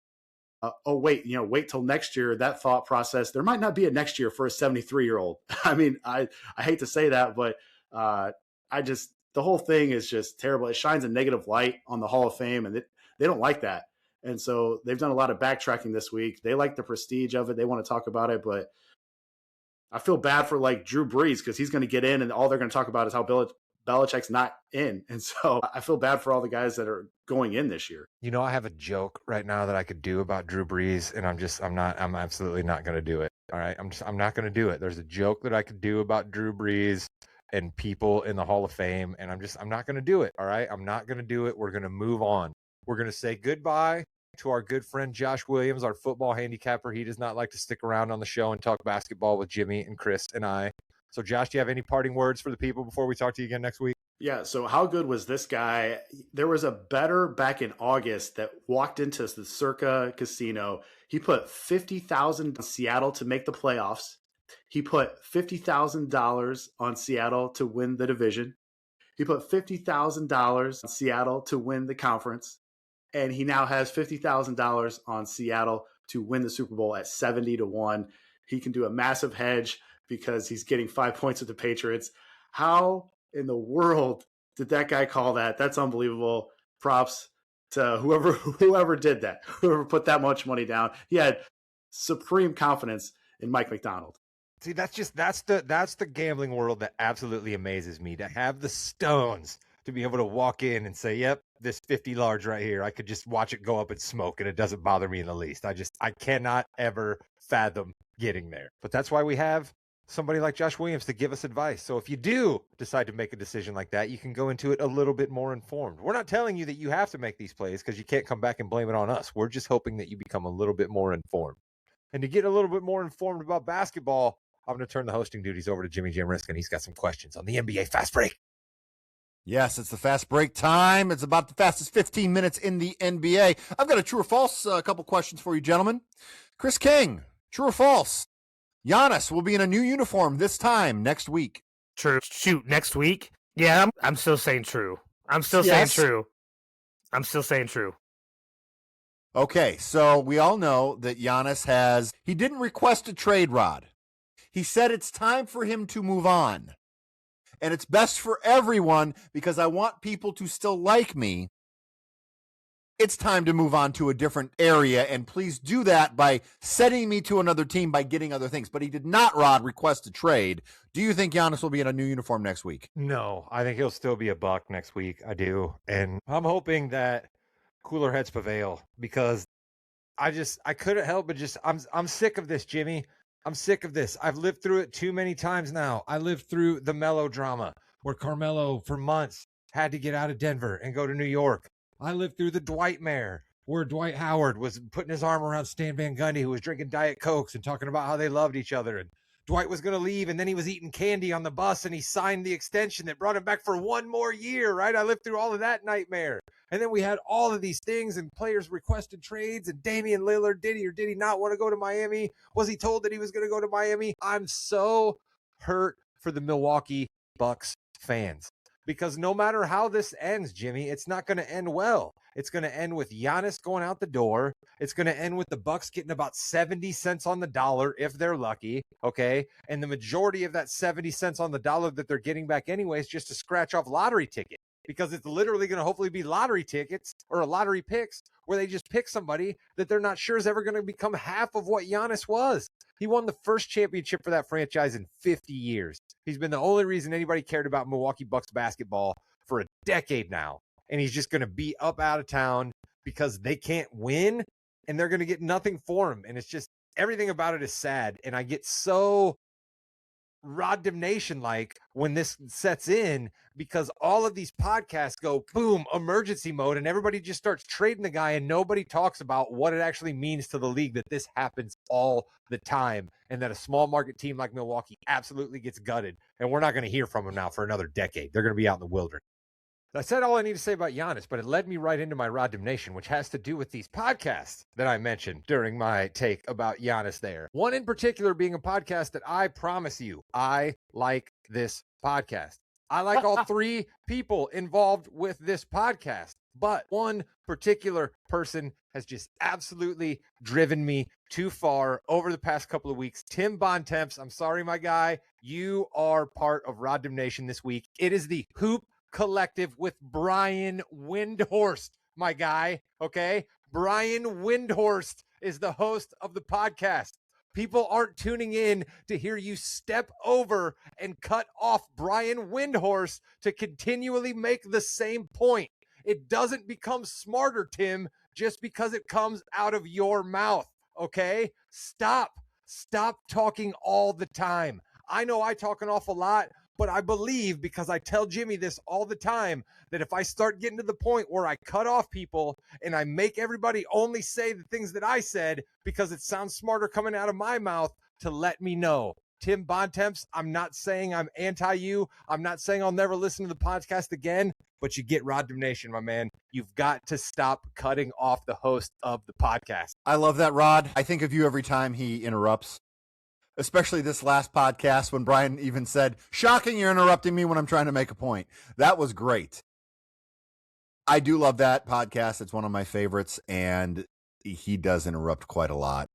Wait till next year. That thought process. There might not be a next year for a 73-year-old. I mean, I hate to say that, but the whole thing is just terrible. It shines a negative light on the Hall of Fame, and they don't like that. And so they've done a lot of backtracking this week. They like the prestige of it. They want to talk about it, but I feel bad for Drew Brees because he's going to get in and all they're going to talk about is how Belichick's not in. And so I feel bad for all the guys that are going in this year. I have a joke right now that I could do about Drew Brees, and I'm absolutely not going to do it. All right. I'm not going to do it. There's a joke that I could do about Drew Brees and people in the Hall of Fame, and I'm not going to do it. All right. I'm not going to do it. We're going to move on. We're going to say goodbye to our good friend Josh Williams, our football handicapper. He does not like to stick around on the show and talk basketball with Jimmy and Chris and I. So, Josh, do you have any parting words for the people before we talk to you again next week? Yeah, so how good was this guy? There was a bettor back in August that walked into the Circa Casino. He put $50,000 on Seattle to make the playoffs. He put $50,000 on Seattle to win the division. He put $50,000 on Seattle to win the conference. And he now has $50,000 on Seattle to win the Super Bowl at 70-1. He can do a massive hedge because he's getting 5 points with the Patriots. How in the world did that guy call that? That's unbelievable. Props to whoever did that, whoever put that much money down. He had supreme confidence in Mike McDonald. See, that's the gambling world that absolutely amazes me, to have the stones to be able to walk in and say, yep, this 50 large right here, I could just watch it go up in smoke and it doesn't bother me in the least. I cannot ever fathom getting there. But that's why we have somebody like Josh Williams to give us advice. So if you do decide to make a decision like that, you can go into it a little bit more informed. We're not telling you that you have to make these plays because you can't come back and blame it on us. We're just hoping that you become a little bit more informed. And to get a little bit more informed about basketball, I'm going to turn the hosting duties over to Jimmy Jim Risk, and he's got some questions on the NBA Fast Break. Yes, it's the fast break time. It's about the fastest 15 minutes in the NBA. I've got a true or false couple questions for you, gentlemen. Chris King, true or false? Giannis will be in a new uniform this time next week. True. Shoot, next week? Yeah, I'm still saying true. I'm still saying true. Okay, so we all know that Giannis he didn't request a trade, Rod. He said it's time for him to move on. And it's best for everyone because I want people to still like me. It's time to move on to a different area, and please do that by sending me to another team by getting other things. But he did not, Rod, request a trade. Do you think Giannis will be in a new uniform next week? No, I think he'll still be a Buck next week. I do. And I'm hoping that cooler heads prevail because I couldn't help but I'm sick of this, Jimmy. I'm sick of this. I've lived through it too many times now. I lived through the melodrama where Carmelo for months had to get out of Denver and go to New York. I lived through the Dwightmare where Dwight Howard was putting his arm around Stan Van Gundy, who was drinking Diet Cokes and talking about how they loved each other. And Dwight was going to leave, and then he was eating candy on the bus, and he signed the extension that brought him back for one more year, right? I lived through all of that nightmare. And then we had all of these things, and players requested trades, and Damian Lillard, did he or did he not want to go to Miami? Was he told that he was going to go to Miami? I'm so hurt for the Milwaukee Bucks fans. Because no matter how this ends, Jimmy, it's not going to end well. It's going to end with Giannis going out the door. It's going to end with the Bucks getting about 70 cents on the dollar if they're lucky, okay? And the majority of that 70 cents on the dollar that they're getting back anyway is just a scratch off lottery ticket, because it's literally going to hopefully be lottery tickets or a lottery picks where they just pick somebody that they're not sure is ever going to become half of what Giannis was. He won the first championship for that franchise in 50 years. He's been the only reason anybody cared about Milwaukee Bucks basketball for a decade now. And he's just going to be up out of town because they can't win and they're going to get nothing for him. And it's just, everything about it is sad. And I get so Rod Damnation like when this sets in, because all of these podcasts go boom, emergency mode, and everybody just starts trading the guy, and nobody talks about what it actually means to the league that this happens all the time, and that a small market team like Milwaukee absolutely gets gutted, and we're not going to hear from them now for another decade. They're going to be out in the wilderness. I said all I need to say about Giannis, but it led me right into my Rod Damnation, which has to do with these podcasts that I mentioned during my take about Giannis there. One in particular being a podcast that I promise you, I like this podcast. I like all three people involved with this podcast, but one particular person has just absolutely driven me too far over the past couple of weeks. Tim Bontemps, I'm sorry, my guy. You are part of Rod Damnation this week. It is the Hoop Collective with Brian Windhorst, my guy, okay? Brian Windhorst is the host of the podcast. People aren't tuning in to hear you step over and cut off Brian Windhorst to continually make the same point. It doesn't become smarter, Tim, just because it comes out of your mouth, okay? Stop talking all the time. I know I talk an awful lot, but I believe, because I tell Jimmy this all the time, that if I start getting to the point where I cut off people and I make everybody only say the things that I said because it sounds smarter coming out of my mouth, to let me know. Tim Bontemps, I'm not saying I'm anti-you. I'm not saying I'll never listen to the podcast again, but you get Rod Damnation, my man. You've got to stop cutting off the host of the podcast. I love that, Rod. I think of you every time he interrupts. Especially this last podcast when Brian even said, "Shocking, you're interrupting me when I'm trying to make a point." That was great. I do love that podcast. It's one of my favorites, and he does interrupt quite a lot.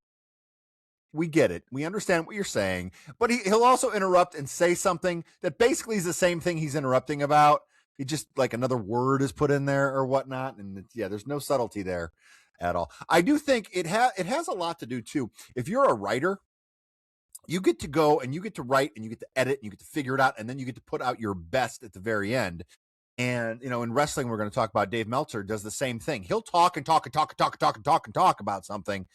We get it. We understand what you're saying, but he'll also interrupt and say something that basically is the same thing he's interrupting about. He just, like, another word is put in there or whatnot, and yeah, there's no subtlety there at all. I do think it has a lot to do, too. If you're a writer, you get to go and you get to write and you get to edit and you get to figure it out, and then you get to put out your best at the very end. And, you know, in wrestling, we're going to talk about Dave Meltzer does the same thing. He'll talk and talk and talk and talk and talk and talk and talk about something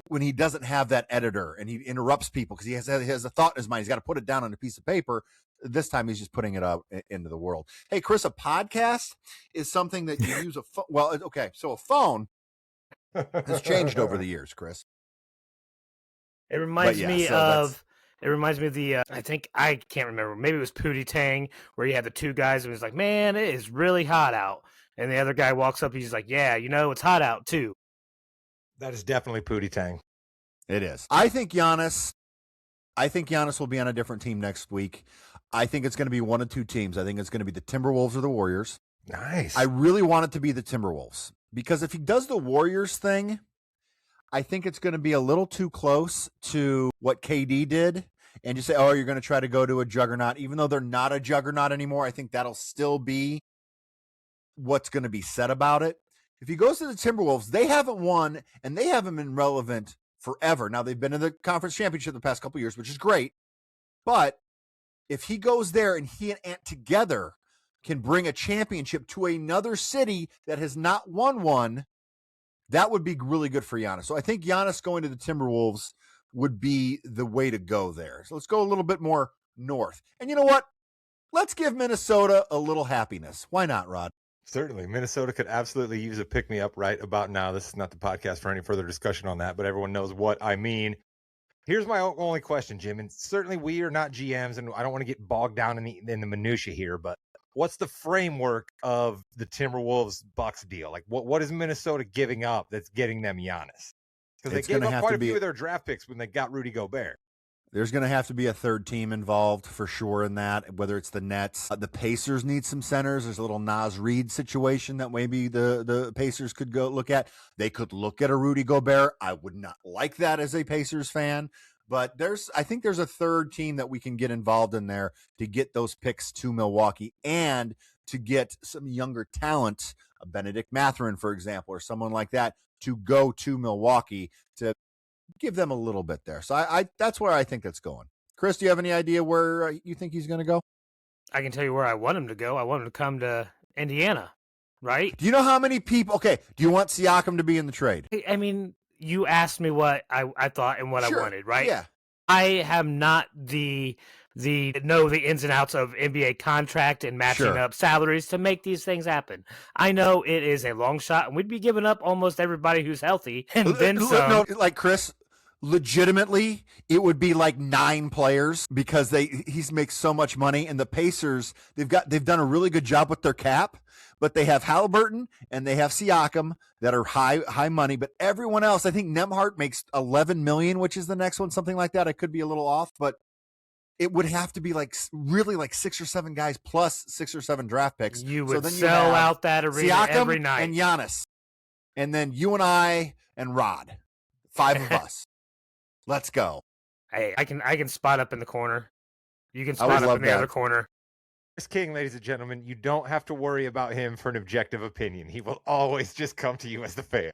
when he doesn't have that editor, and he interrupts people because he has a thought in his mind. He's got to put it down on a piece of paper. This time he's just putting it out into the world. Hey, Chris, a podcast is something that you use a phone. Well, okay. So a phone has changed over the years, Chris. It reminds me of the, I can't remember. Maybe it was Pootie Tang, where you had the two guys and he was like, "Man, it is really hot out." And the other guy walks up, he's like, "Yeah, you know, it's hot out too." That is definitely Pootie Tang. It is. I think Giannis will be on a different team next week. I think it's going to be one of two teams. I think it's going to be the Timberwolves or the Warriors. Nice. I really want it to be the Timberwolves, because if he does the Warriors thing, I think it's going to be a little too close to what KD did, and just say, "Oh, you're going to try to go to a juggernaut," even though they're not a juggernaut anymore. I think that'll still be what's going to be said about it. If he goes to the Timberwolves, they haven't won, and they haven't been relevant forever. Now, they've been in the conference championship the past couple of years, which is great. But if he goes there and he and Ant together can bring a championship to another city that has not won one, That would be really good for Giannis. So I think Giannis going to the Timberwolves would be the way to go there. So let's go a little bit more north. And you know what? Let's give Minnesota a little happiness. Why not, Rod? Certainly. Minnesota could absolutely use a pick-me-up right about now. This is not the podcast for any further discussion on that, but everyone knows what I mean. Here's my only question, Jim, and certainly we are not GMs, and I don't want to get bogged down in the minutia here, but what's the framework of the Timberwolves Bucks deal? Like, what is Minnesota giving up that's getting them Giannis? Because they gave up quite a few of their draft picks when they got Rudy Gobert. There's going to have to be a third team involved for sure in that, whether it's the Nets. The Pacers need some centers. There's a little Nas Reed situation that maybe the Pacers could go look at. They could look at a Rudy Gobert. I would not like that as a Pacers fan, but I think there's a third team that we can get involved in there to get those picks to Milwaukee and to get some younger talent, a Benedict Mathurin, for example, or someone like that, to go to Milwaukee to give them a little bit there. So I that's where I think that's going. Chris, do you have any idea where you think he's going to go? I can tell you where I want him to go. I want him to come to Indiana, right? Do you know how many people? Okay, do you want Siakam to be in the trade? I mean, you asked me what I thought and what I wanted, right? Yeah. I am not the ins and outs of NBA contract and matching up salaries to make these things happen. I know it is a long shot, and we'd be giving up almost everybody who's healthy, and then some. No, like Chris, legitimately, it would be like 9 players because he makes so much money, and the Pacers they've done a really good job with their cap, but they have Halliburton and they have Siakam that are high money, but everyone else, I think Nembhard makes $11 million, which is the next one, something like that. I could be a little off, but it would have to be really like 6 or 7 guys plus 6 or 7 draft picks. You would sell out that arena Siakam every night. And Giannis. And then you and I and Rod. 5 of us. Let's go. Hey, I can spot up in the corner. You can spot up in the other corner. Chris King, ladies and gentlemen, you don't have to worry about him for an objective opinion. He will always just come to you as the fan.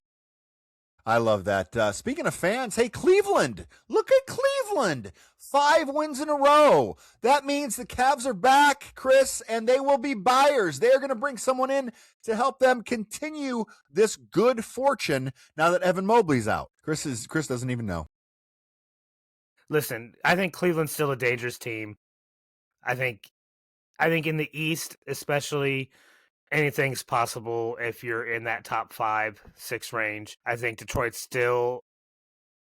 I love that. Speaking of fans, hey, Cleveland. Look at Cleveland. 5 wins in a row. That means the Cavs are back, Chris, and they will be buyers. They're going to bring someone in to help them continue this good fortune now that Evan Mobley's out. Chris doesn't even know. Listen, I think Cleveland's still a dangerous team. I think in the East, especially, anything's possible if you're in that top 5, 6 range. I think Detroit's still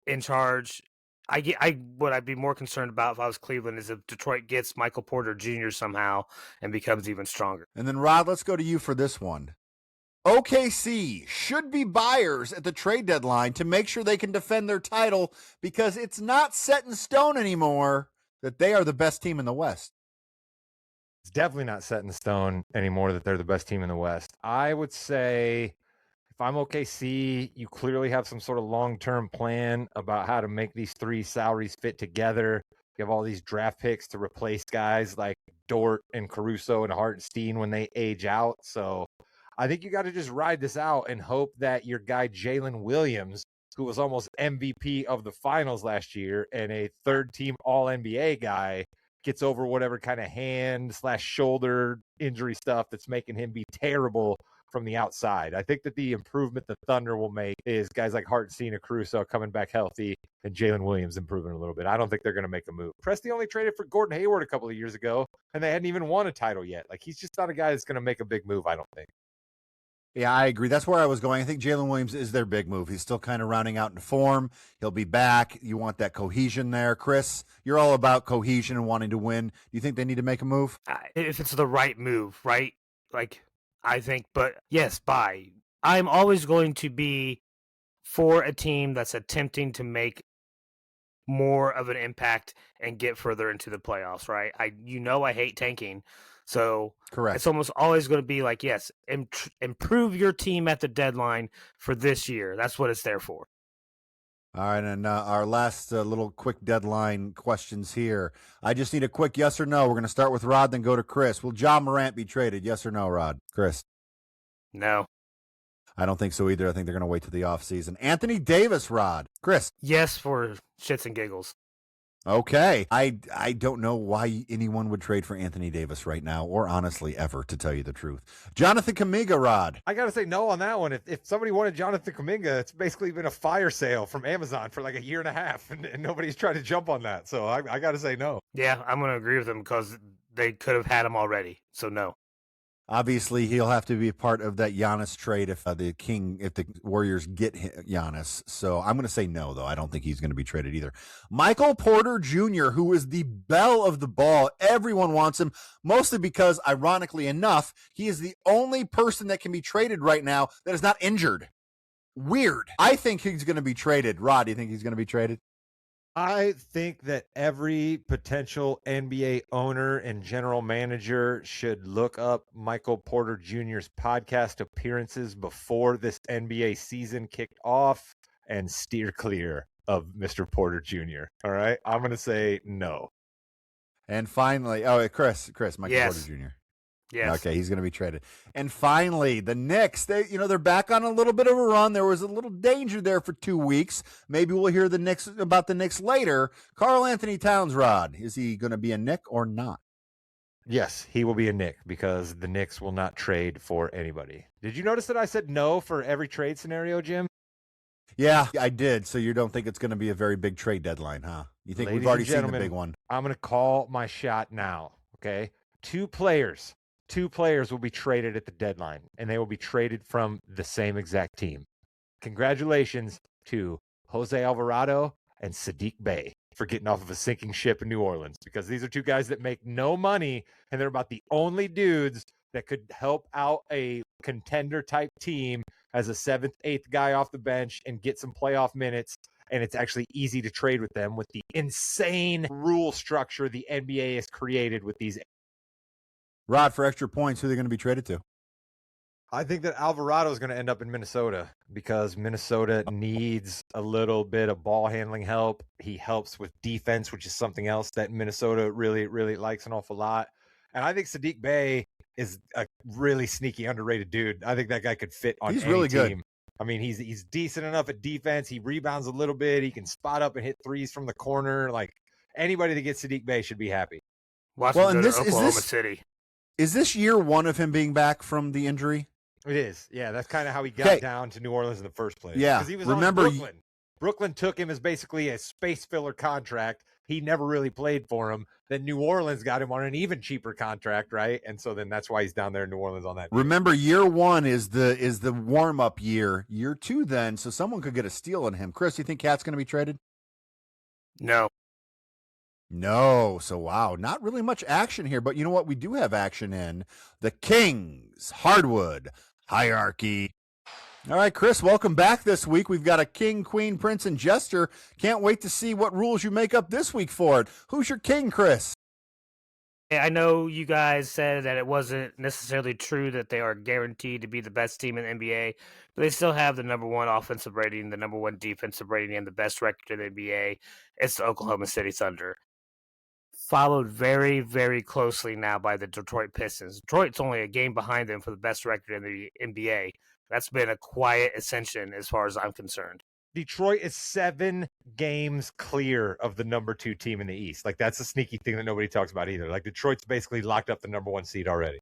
in charge. What I'd be more concerned about if I was Cleveland is if Detroit gets Michael Porter Jr. somehow and becomes even stronger. And then, Rod, let's go to you for this one. OKC should be buyers at the trade deadline to make sure they can defend their title because it's not set in stone anymore that they are the best team in the West. It's definitely not set in stone anymore that they're the best team in the West. I would say if I'm OKC, you clearly have some sort of long-term plan about how to make these 3 salaries fit together. You have all these draft picks to replace guys like Dort and Caruso and Hartenstein when they age out. So I think you got to just ride this out and hope that your guy Jalen Williams, who was almost MVP of the finals last year and a third-team All-NBA guy, gets over whatever kind of hand/shoulder injury stuff that's making him be terrible from the outside. I think that the improvement the Thunder will make is guys like Hartenstein and Caruso coming back healthy and Jalen Williams improving a little bit. I don't think they're going to make a move. Presti only traded for Gordon Hayward a couple of years ago, and they hadn't even won a title yet. Like, he's just not a guy that's going to make a big move, I don't think. Yeah, I agree. That's where I was going. I think Jalen Williams is their big move. He's still kind of rounding out into form. He'll be back. You want that cohesion there. Chris, you're all about cohesion and wanting to win. Do you think they need to make a move? If it's the right move, right? Like, I think, but yes, buy. I'm always going to be for a team that's attempting to make more of an impact and get further into the playoffs, right? I hate tanking. So correct. It's almost always going to be like, yes, improve your team at the deadline for this year. That's what it's there for. All right, and our last little quick deadline questions here. I just need a quick yes or no. We're going to start with Rod, then go to Chris. Will John Morant be traded? Yes or no, Rod? Chris? No. I don't think so either. I think they're going to wait till the offseason. Anthony Davis, Rod. Chris? Yes, for shits and giggles. Okay. I don't know why anyone would trade for Anthony Davis right now, or honestly ever, to tell you the truth. Jonathan Kuminga, Rod. I got to say no on that one. If somebody wanted Jonathan Kuminga, it's basically been a fire sale from Amazon for like a year and a half, and nobody's tried to jump on that. So I got to say no. Yeah, I'm going to agree with them because they could have had him already. So no. Obviously, he'll have to be a part of that Giannis trade if the Warriors get Giannis. So I'm going to say no, though. I don't think he's going to be traded either. Michael Porter Jr., who is the belle of the ball. Everyone wants him, mostly because, ironically enough, he is the only person that can be traded right now that is not injured. Weird. I think he's going to be traded. Rod, do you think he's going to be traded? I think that every potential NBA owner and general manager should look up Michael Porter Jr.'s podcast appearances before this NBA season kicked off and steer clear of Mr. Porter Jr. All right. I'm going to say no. And finally, Chris, Michael Porter Jr. Yes. Okay, he's going to be traded. And finally, the Knicks, they're back on a little bit of a run. There was a little danger there for 2 weeks. Maybe we'll hear about the Knicks later. Karl Anthony Towns, Rod, is he going to be a Knick or not? Yes, he will be a Knick because the Knicks will not trade for anybody. Did you notice that I said no for every trade scenario, Jim? Yeah, I did. So you don't think it's going to be a very big trade deadline, huh? You think we've already seen the big one? I'm going to call my shot now, okay? Two players will be traded at the deadline, and they will be traded from the same exact team. Congratulations to Jose Alvarado and Sadiq Bey for getting off of a sinking ship in New Orleans, because these are two guys that make no money, and they're about the only dudes that could help out a contender-type team as a 7th, 8th guy off the bench and get some playoff minutes, and it's actually easy to trade with them with the insane rule structure the NBA has created with these. Rod, for extra points, who are they going to be traded to? I think that Alvarado is going to end up in Minnesota because Minnesota needs a little bit of ball handling help. He helps with defense, which is something else that Minnesota really, really likes an awful lot. And I think Sadiq Bey is a really sneaky, underrated dude. I think that guy could fit on any really team. Good. I mean, he's decent enough at defense. He rebounds a little bit. He can spot up and hit threes from the corner. Like, anybody that gets Sadiq Bey should be happy. Watch him go to Oklahoma City. Is this year one of him being back from the injury? It is. Yeah, that's kind of how he got down to New Orleans in the first place. Yeah. Because he was on Brooklyn. Brooklyn took him as basically a space filler contract. He never really played for him. Then New Orleans got him on an even cheaper contract, right? And so then that's why he's down there in New Orleans on that. Remember, year one is the warm-up year. Year two then, so someone could get a steal on him. Chris, you think Cat's going to be traded? No. No. So, wow, not really much action here. But you know what? We do have action in the Kings Hardwood Hierarchy. All right, Chris, welcome back this week. We've got a king, queen, prince, and jester. Can't wait to see what rules you make up this week for it. Who's your king, Chris? I know you guys said that it wasn't necessarily true that they are guaranteed to be the best team in the NBA, but they still have the number one offensive rating, the number one defensive rating, and the best record in the NBA. It's the Oklahoma City Thunder. Followed very, very closely now by the Detroit Pistons. Detroit's only a game behind them for the best record in the NBA. That's been a quiet ascension as far as I'm concerned. Detroit is 7 games clear of the number 2 team in the East. Like, that's a sneaky thing that nobody talks about either. Like, Detroit's basically locked up the number 1 seed already.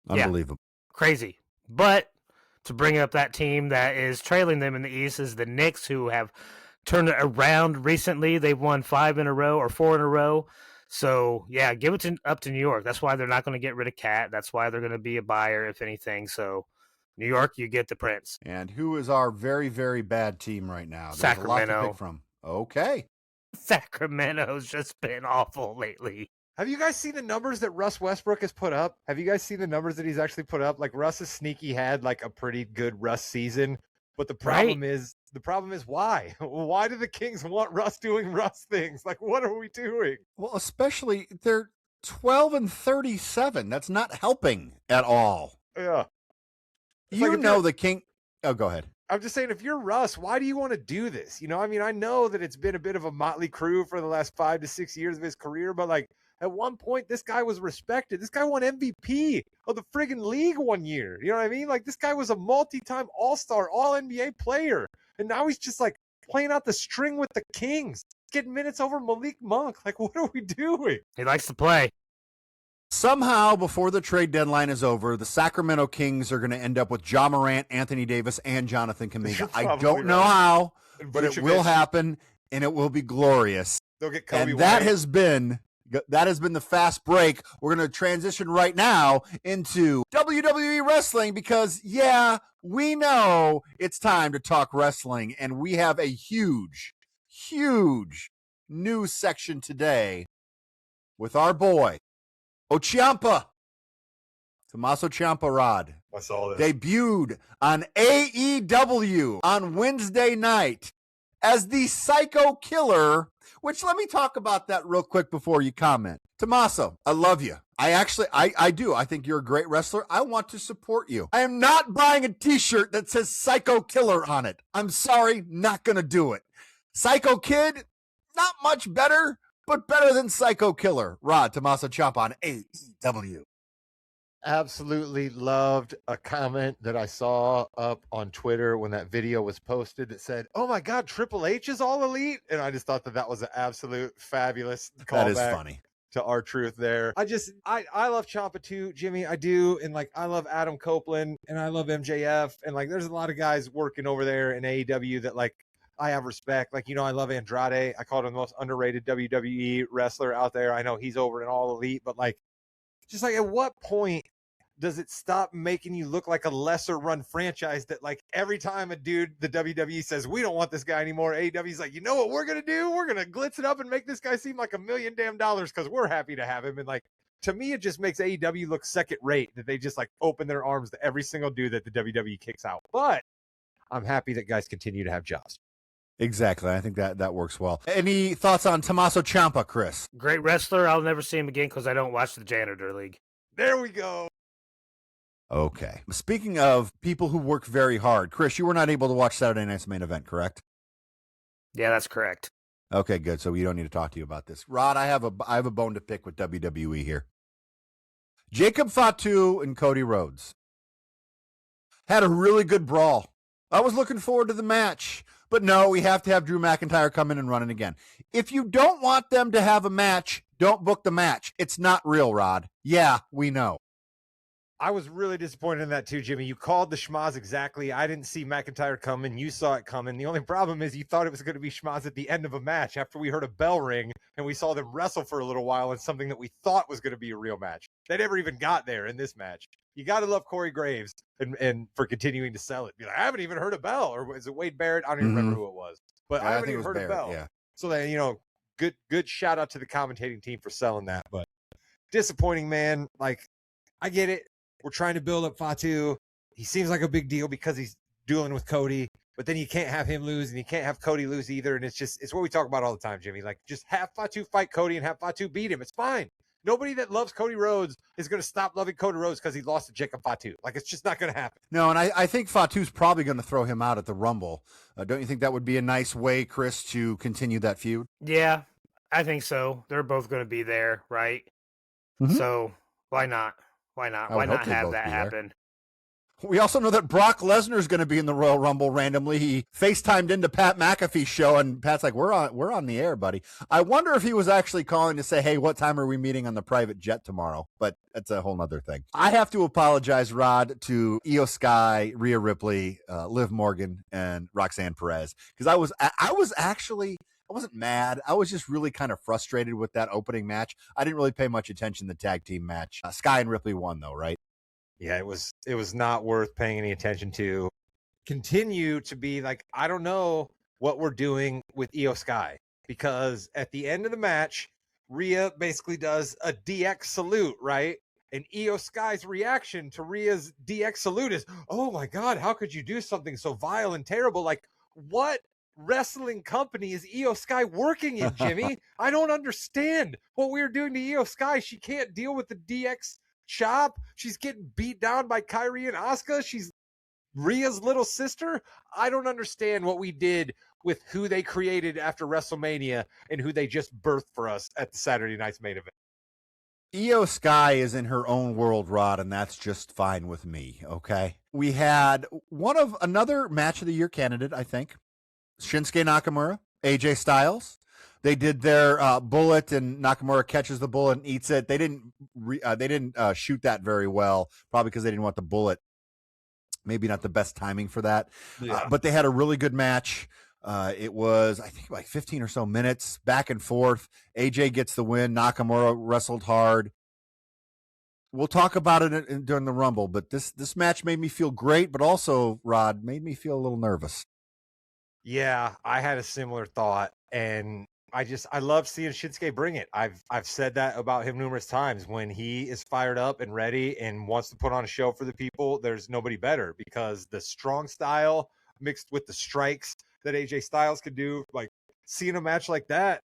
Unbelievable. Yeah, crazy. But to bring up that team that is trailing them in the East is the Knicks, who have turned it around recently. They've won 5 in a row or 4 in a row. So, yeah, give it up to New York. That's why they're not going to get rid of Cat. That's why they're going to be a buyer, if anything. So, New York, you get the Prince. And who is our very, very bad team right now? There's Sacramento. a lot to pick from. Okay. Sacramento's just been awful lately. Have you guys seen the numbers that Russ Westbrook has put up? Have you guys seen the numbers that he's actually put up? Like, Russ has sneaky had like a pretty good Russ season. But the problem is why? Why do the Kings want Russ doing Russ things? Like, what are we doing? Well, especially they're 12-37. That's not helping at all. Yeah. You like know the King. Oh, go ahead. I'm just saying, if you're Russ, why do you want to do this? You know, I mean, I know that it's been a bit of a motley crew for the last 5 to 6 years of his career, but like at one point, this guy was respected. This guy won MVP of the friggin' league one year. You know what I mean? Like, this guy was a multi-time all-star, all-NBA player. And now he's just like playing out the string with the Kings. getting minutes over Malik Monk. Like, what are we doing? He likes to play. Somehow, before the trade deadline is over, the Sacramento Kings are going to end up with Ja Morant, Anthony Davis, and Jonathan Kuminga. I don't know how, but it will happen, and it will be glorious. They'll get Kobe and White. that has been the fast break. We're going to transition right now into WWE wrestling because, yeah, we know it's time to talk wrestling, and we have a huge news section today with our boy, Ciampa. Tommaso Ciampa, Rod. I saw this. Debuted on AEW on Wednesday night as the Psycho Killer, which let me talk about that real quick before you comment. Tommaso, I love you. I do. I think you're a great wrestler. I want to support you. I am not buying a t-shirt that says Psycho Killer on it. I'm sorry, not going to do it. Psycho Kid, not much better, but better than Psycho Killer. Rod, Tommaso Ciampa on AEW. Absolutely loved a comment that I saw up on Twitter when that video was posted that said, "Oh my God, Triple H is all elite," and I just thought that was an absolute fabulous callback. That is funny. To our truth there. I love Ciampa too, Jimmy. I do. And like, I love Adam Copeland and I love MJF. And like, there's a lot of guys working over there in AEW that like, I have respect. Like, I love Andrade. I called him the most underrated WWE wrestler out there. I know he's over in All Elite, but like, just like at what point does it stop making you look like a lesser run franchise that like every time a dude, the WWE says, we don't want this guy anymore, AEW's like, you know what we're going to do? We're going to glitz it up and make this guy seem like $1 million because we're happy to have him. And like, to me, it just makes AEW look second rate that they just like open their arms to every single dude that the WWE kicks out. But I'm happy that guys continue to have jobs. Exactly. I think that works well. Any thoughts on Tommaso Ciampa, Chris? Great wrestler. I'll never see him again because I don't watch the Janitor League. There we go. Okay. Speaking of people who work very hard, Chris, you were not able to watch Saturday night's main event, correct? Yeah, that's correct. Okay, good. So we don't need to talk to you about this. Rod, I have a bone to pick with WWE here. Jacob Fatu and Cody Rhodes had a really good brawl. I was looking forward to the match, but no, we have to have Drew McIntyre come in and run it again. If you don't want them to have a match, don't book the match. It's not real, Rod. Yeah, we know. I was really disappointed in that too, Jimmy. You called the schmaz exactly. I didn't see McIntyre coming. You saw it coming. The only problem is you thought it was going to be schmaz at the end of a match after we heard a bell ring and we saw them wrestle for a little while in something that we thought was going to be a real match. They never even got there in this match. You got to love Corey Graves and for continuing to sell it. Be like, I haven't even heard a bell. Or is it Wade Barrett? I don't even remember who it was. But I haven't even heard a bell. Yeah. So that, good shout out to the commentating team for selling that. But disappointing, man. Like, I get it. We're trying to build up Fatu. He seems like a big deal because he's dueling with Cody, but then you can't have him lose and you can't have Cody lose either. And it's what we talk about all the time, Jimmy. Like, just have Fatu fight Cody and have Fatu beat him. It's fine. Nobody that loves Cody Rhodes is going to stop loving Cody Rhodes because he lost to Jacob Fatu. Like, it's just not going to happen. No, and I think Fatu's probably going to throw him out at the Rumble. Don't you think that would be a nice way, Chris, to continue that feud? Yeah, I think so. They're both going to be there, right? Mm-hmm. So why not? Why not? Why not have that happen? We also know that Brock Lesnar is going to be in the Royal Rumble randomly. He FaceTimed into Pat McAfee's show, and Pat's like, we're on the air, buddy. I wonder if he was actually calling to say, hey, what time are we meeting on the private jet tomorrow? But that's a whole nother thing. I have to apologize, Rod, to Io Sky, Rhea Ripley, Liv Morgan, and Roxanne Perez, because I wasn't mad. I was just really kind of frustrated with that opening match. I didn't really pay much attention to the tag team match. Sky and Ripley won, though, right? Yeah, it was not worth paying any attention to. Continue to be like, I don't know what we're doing with Io Sky, because at the end of the match, Rhea basically does a DX salute, right? And Io Sky's reaction to Rhea's DX salute is, oh my God, how could you do something so vile and terrible? Like, what wrestling company is Io Sky working in, Jimmy? I don't understand what we're doing to Io Sky. She can't deal with the DX chop. She's getting beat down by Kyrie and Asuka. She's Rhea's little sister. I don't understand what we did with who they created after WrestleMania and who they just birthed for us at the Saturday night's main event. Io Sky is in her own world, Rod, and that's just fine with me, okay? We had another match of the year candidate, I think. Shinsuke Nakamura, AJ Styles. They did their bullet, and Nakamura catches the bullet and eats it. They didn't shoot that very well, probably because they didn't want the bullet. Maybe not the best timing for that. Yeah. But they had a really good match. It was, I think, like 15 or so minutes, back and forth. AJ gets the win. Nakamura wrestled hard. We'll talk about it during the Rumble, but this match made me feel great, but also, Rod, made me feel a little nervous. Yeah, I had a similar thought, and I love seeing Shinsuke bring it. I've said that about him numerous times. When he is fired up and ready and wants to put on a show for the people, there's nobody better, because the strong style mixed with the strikes that AJ Styles could do, like seeing a match like that,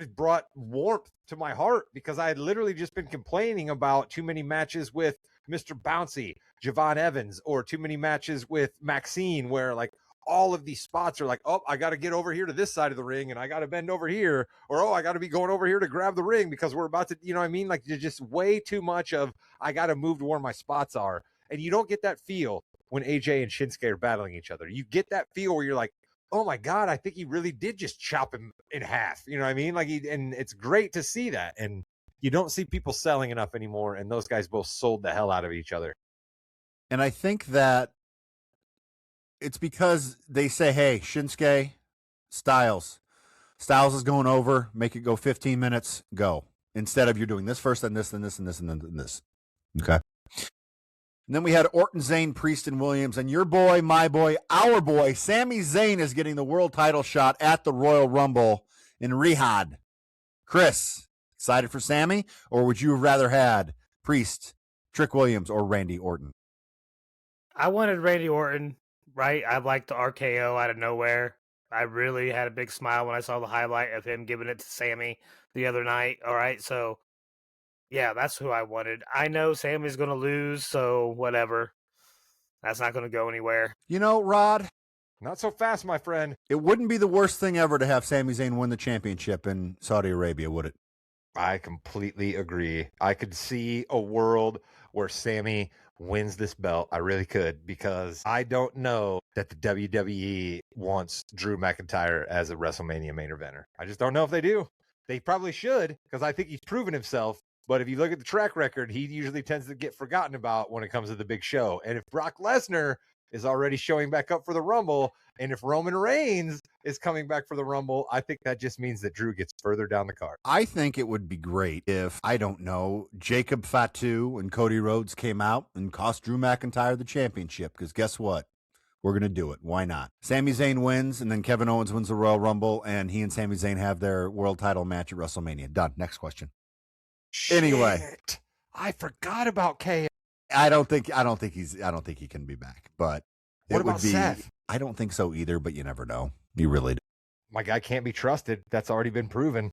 it brought warmth to my heart, because I had literally just been complaining about too many matches with Mr. Bouncy, Javon Evans, or too many matches with Maxine, where like all of these spots are like, oh, I got to get over here to this side of the ring and I got to bend over here, or, oh, I got to be going over here to grab the ring because we're about to, you know what I mean? Like, there's just way too much of, I got to move to where my spots are. And you don't get that feel when AJ and Shinsuke are battling each other. You get that feel where you're like, oh my God, I think he really did just chop him in half. You know what I mean? Like, and it's great to see that. And you don't see people selling enough anymore. And those guys both sold the hell out of each other. And I think that it's because they say, hey, Shinsuke, Styles is going over, make it go 15 minutes, go. Instead of you're doing this first, then this, then this, and this, and then this. Okay. And then we had Orton, Zayn, Priest, and Williams. And your boy, my boy, our boy, Sami Zayn is getting the world title shot at the Royal Rumble in Riyadh. Chris, excited for Sami? Or would you have rather had Priest, Trick Williams, or Randy Orton? I wanted Randy Orton, right? I liked the RKO out of nowhere. I really had a big smile when I saw the highlight of him giving it to Sami the other night. All right, so yeah, that's who I wanted. I know Sami's going to lose, so whatever. That's not going to go anywhere. You know, Rod, not so fast, my friend. It wouldn't be the worst thing ever to have Sami Zayn win the championship in Saudi Arabia, would it? I completely agree. I could see a world where Sami wins this belt. I really could, because I don't know that the WWE wants Drew McIntyre as a WrestleMania main eventer. I just don't know if they do. They probably should, because I think he's proven himself. But if you look at the track record, he usually tends to get forgotten about when it comes to the big show. And if Brock Lesnar is already showing back up for the Rumble, and if Roman Reigns is coming back for the Rumble, I think that just means that Drew gets further down the card. I think it would be great if, I don't know, Jacob Fatu and Cody Rhodes came out and cost Drew McIntyre the championship, because guess what? We're going to do it. Why not? Sami Zayn wins, and then Kevin Owens wins the Royal Rumble, and he and Sami Zayn have their world title match at WrestleMania. Done. Next question. Anyway, Shit. I forgot about KO. I don't think he can be back, but What it about would be. Seth? I don't think so either, but you never know. You really do. My guy can't be trusted. That's already been proven.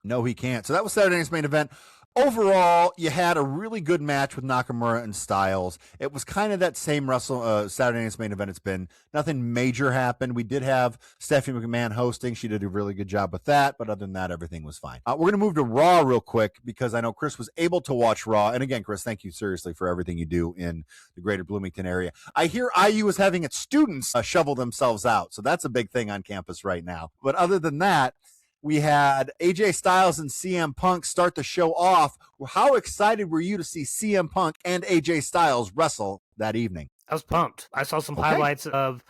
No, he can't. So that was Saturday night's main event. Overall, you had a really good match with Nakamura and Styles. It was kind of that same Saturday night's main event it's been. Nothing major happened. We did have Stephanie McMahon hosting. She did a really good job with that, but other than that, everything was fine. We're going to move to Raw real quick, because I know Chris was able to watch Raw. And again, Chris, thank you seriously for everything you do in the greater Bloomington area. I hear IU is having its students shovel themselves out, so that's a big thing on campus right now. But other than that, we had AJ Styles and CM Punk start the show off. How excited were you to see CM Punk and AJ Styles wrestle that evening? I was pumped. I saw some highlights of,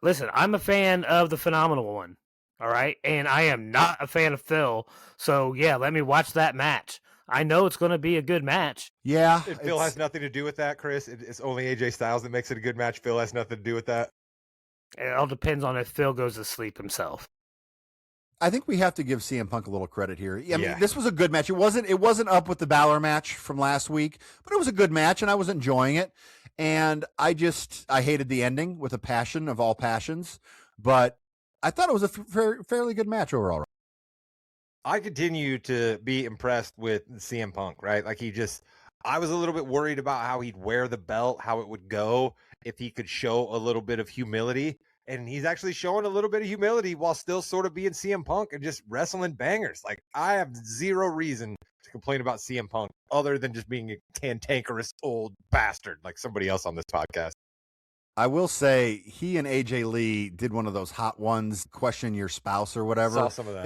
listen, I'm a fan of the Phenomenal One, all right? And I am not a fan of Phil. So, yeah, let me watch that match. I know it's going to be a good match. Yeah. Phil has nothing to do with that, Chris. It's only AJ Styles that makes it a good match. Phil has nothing to do with that. It all depends on if Phil goes to sleep himself. I think we have to give CM Punk a little credit here. I mean, Yeah. this was a good match. It wasn't up with the Balor match from last week, but it was a good match, and I was enjoying it. And I hated the ending with a passion of all passions, but I thought it was a fairly good match overall. I continue to be impressed with CM Punk, right? Like, I was a little bit worried about how he'd wear the belt, how it would go, if he could show a little bit of humility. And he's actually showing a little bit of humility while still sort of being CM Punk and just wrestling bangers. Like, I have zero reason to complain about CM Punk other than just being a cantankerous old bastard like somebody else on this podcast. I will say he and AJ Lee did one of those hot ones, question your spouse or whatever. Saw some of that.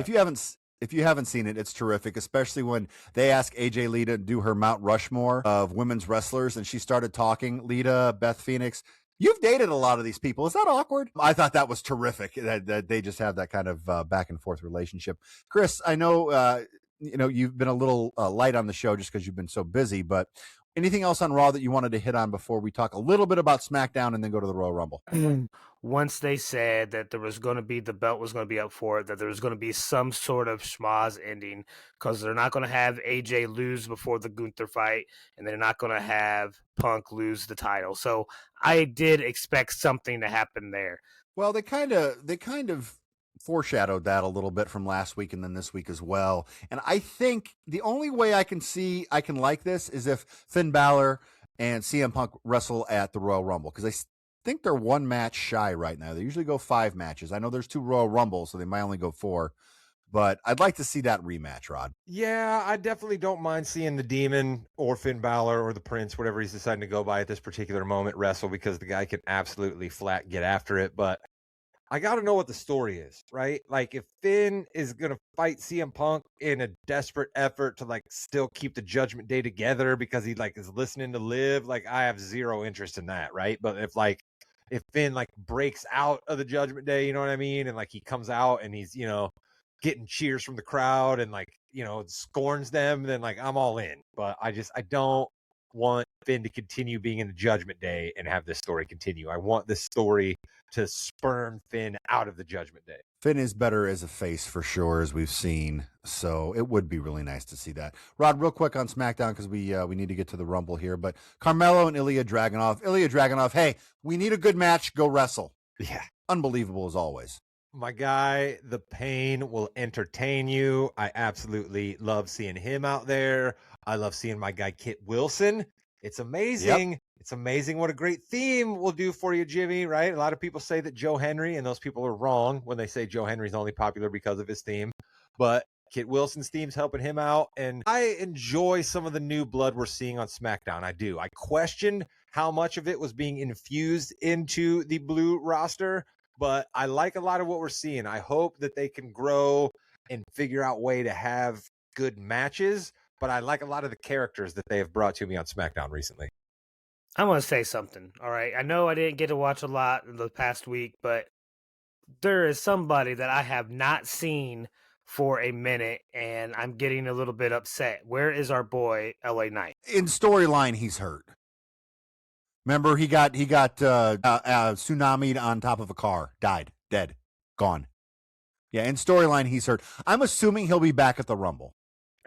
If If you haven't seen it, it's terrific, especially when they asked AJ Lee to do her Mount Rushmore of women's wrestlers, and she started talking. Lita, Beth Phoenix, you've dated a lot of these people. Is that awkward? I thought that was terrific that they just have that kind of back and forth relationship. Chris, I know you've been a little light on the show just because you've been so busy, but anything else on Raw that you wanted to hit on before we talk a little bit about SmackDown and then go to the Royal Rumble? Once they said that there was going to be, the belt was going to be up for it, that there was going to be some sort of schmoz ending, because they're not going to have AJ lose before the Gunther fight, and they're not going to have Punk lose the title. So I did expect something to happen there. Well, they kind of foreshadowed that a little bit from last week and then this week as well. And I think the only way I can like this is if Finn Balor and CM Punk wrestle at the Royal Rumble, because I think they're one match shy right now. They usually go 5 matches. I know there's 2 Royal Rumbles, so they might only go 4. But I'd like to see that rematch, Rod. Yeah, I definitely don't mind seeing the Demon or Finn Balor or the Prince, whatever he's deciding to go by at this particular moment, wrestle, because the guy can absolutely flat get after it. But I got to know what the story is, right? Like, if Finn is going to fight CM Punk in a desperate effort to, like, still keep the Judgment Day together because he, like, is listening to Liv, like, I have zero interest in that, right? But if Finn, like, breaks out of the Judgment Day, you know what I mean? And, like, he comes out and he's, getting cheers from the crowd and, like, scorns them, then, like, I'm all in. But I don't want Finn to continue being in the Judgment Day and have this story continue. I want this story to spurn Finn out of the Judgment Day. Finn is better as a face for sure, as we've seen. So it would be really nice to see that. Rod, real quick on SmackDown, because we need to get to the Rumble here. But Carmelo and Ilya Dragunov, hey, we need a good match. Go wrestle. Yeah. Unbelievable as always. My guy, the Pain will entertain you. I absolutely love seeing him out there. I love seeing my guy Kit Wilson. It's amazing. Yep. It's amazing what a great theme will do for you, Jimmy, right? A lot of people say that Joe Henry, and those people are wrong when they say Joe Henry's only popular because of his theme. But Kit Wilson's theme's helping him out. And I enjoy some of the new blood we're seeing on SmackDown. I do. I question how much of it was being infused into the blue roster, but I like a lot of what we're seeing. I hope that they can grow and figure out a way to have good matches, but I like a lot of the characters that they have brought to me on SmackDown recently. I want to say something, all right? I know I didn't get to watch a lot in the past week, but there is somebody that I have not seen for a minute, and I'm getting a little bit upset. Where is our boy, LA Knight? In storyline, he's hurt. Remember, he got tsunami'd on top of a car, died, dead, gone. Yeah, in storyline, he's hurt. I'm assuming he'll be back at the Rumble.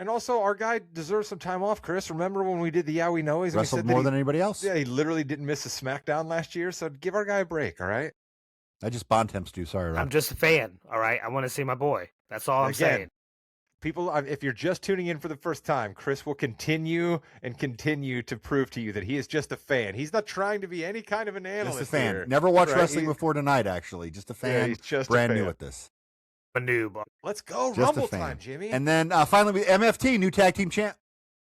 And also, our guy deserves some time off, Chris. Remember when we did the Yeah We Know? He's wrestled more than anybody else. Yeah, he literally didn't miss a SmackDown last year, so give our guy a break, all right? I just Bontemps do. Sorry, Rob. I'm just a fan, all right? I want to see my boy. That's all I'm saying. People, if you're just tuning in for the first time, Chris will continue to prove to you that he is just a fan. He's not trying to be any kind of an analyst. Just a fan. Here. Never watched wrestling before tonight, actually. Just a fan. Yeah, he's just brand a fan. new at this. A noob. Let's go. Just Rumble time, Jimmy. And then finally, MFT, new tag team champ.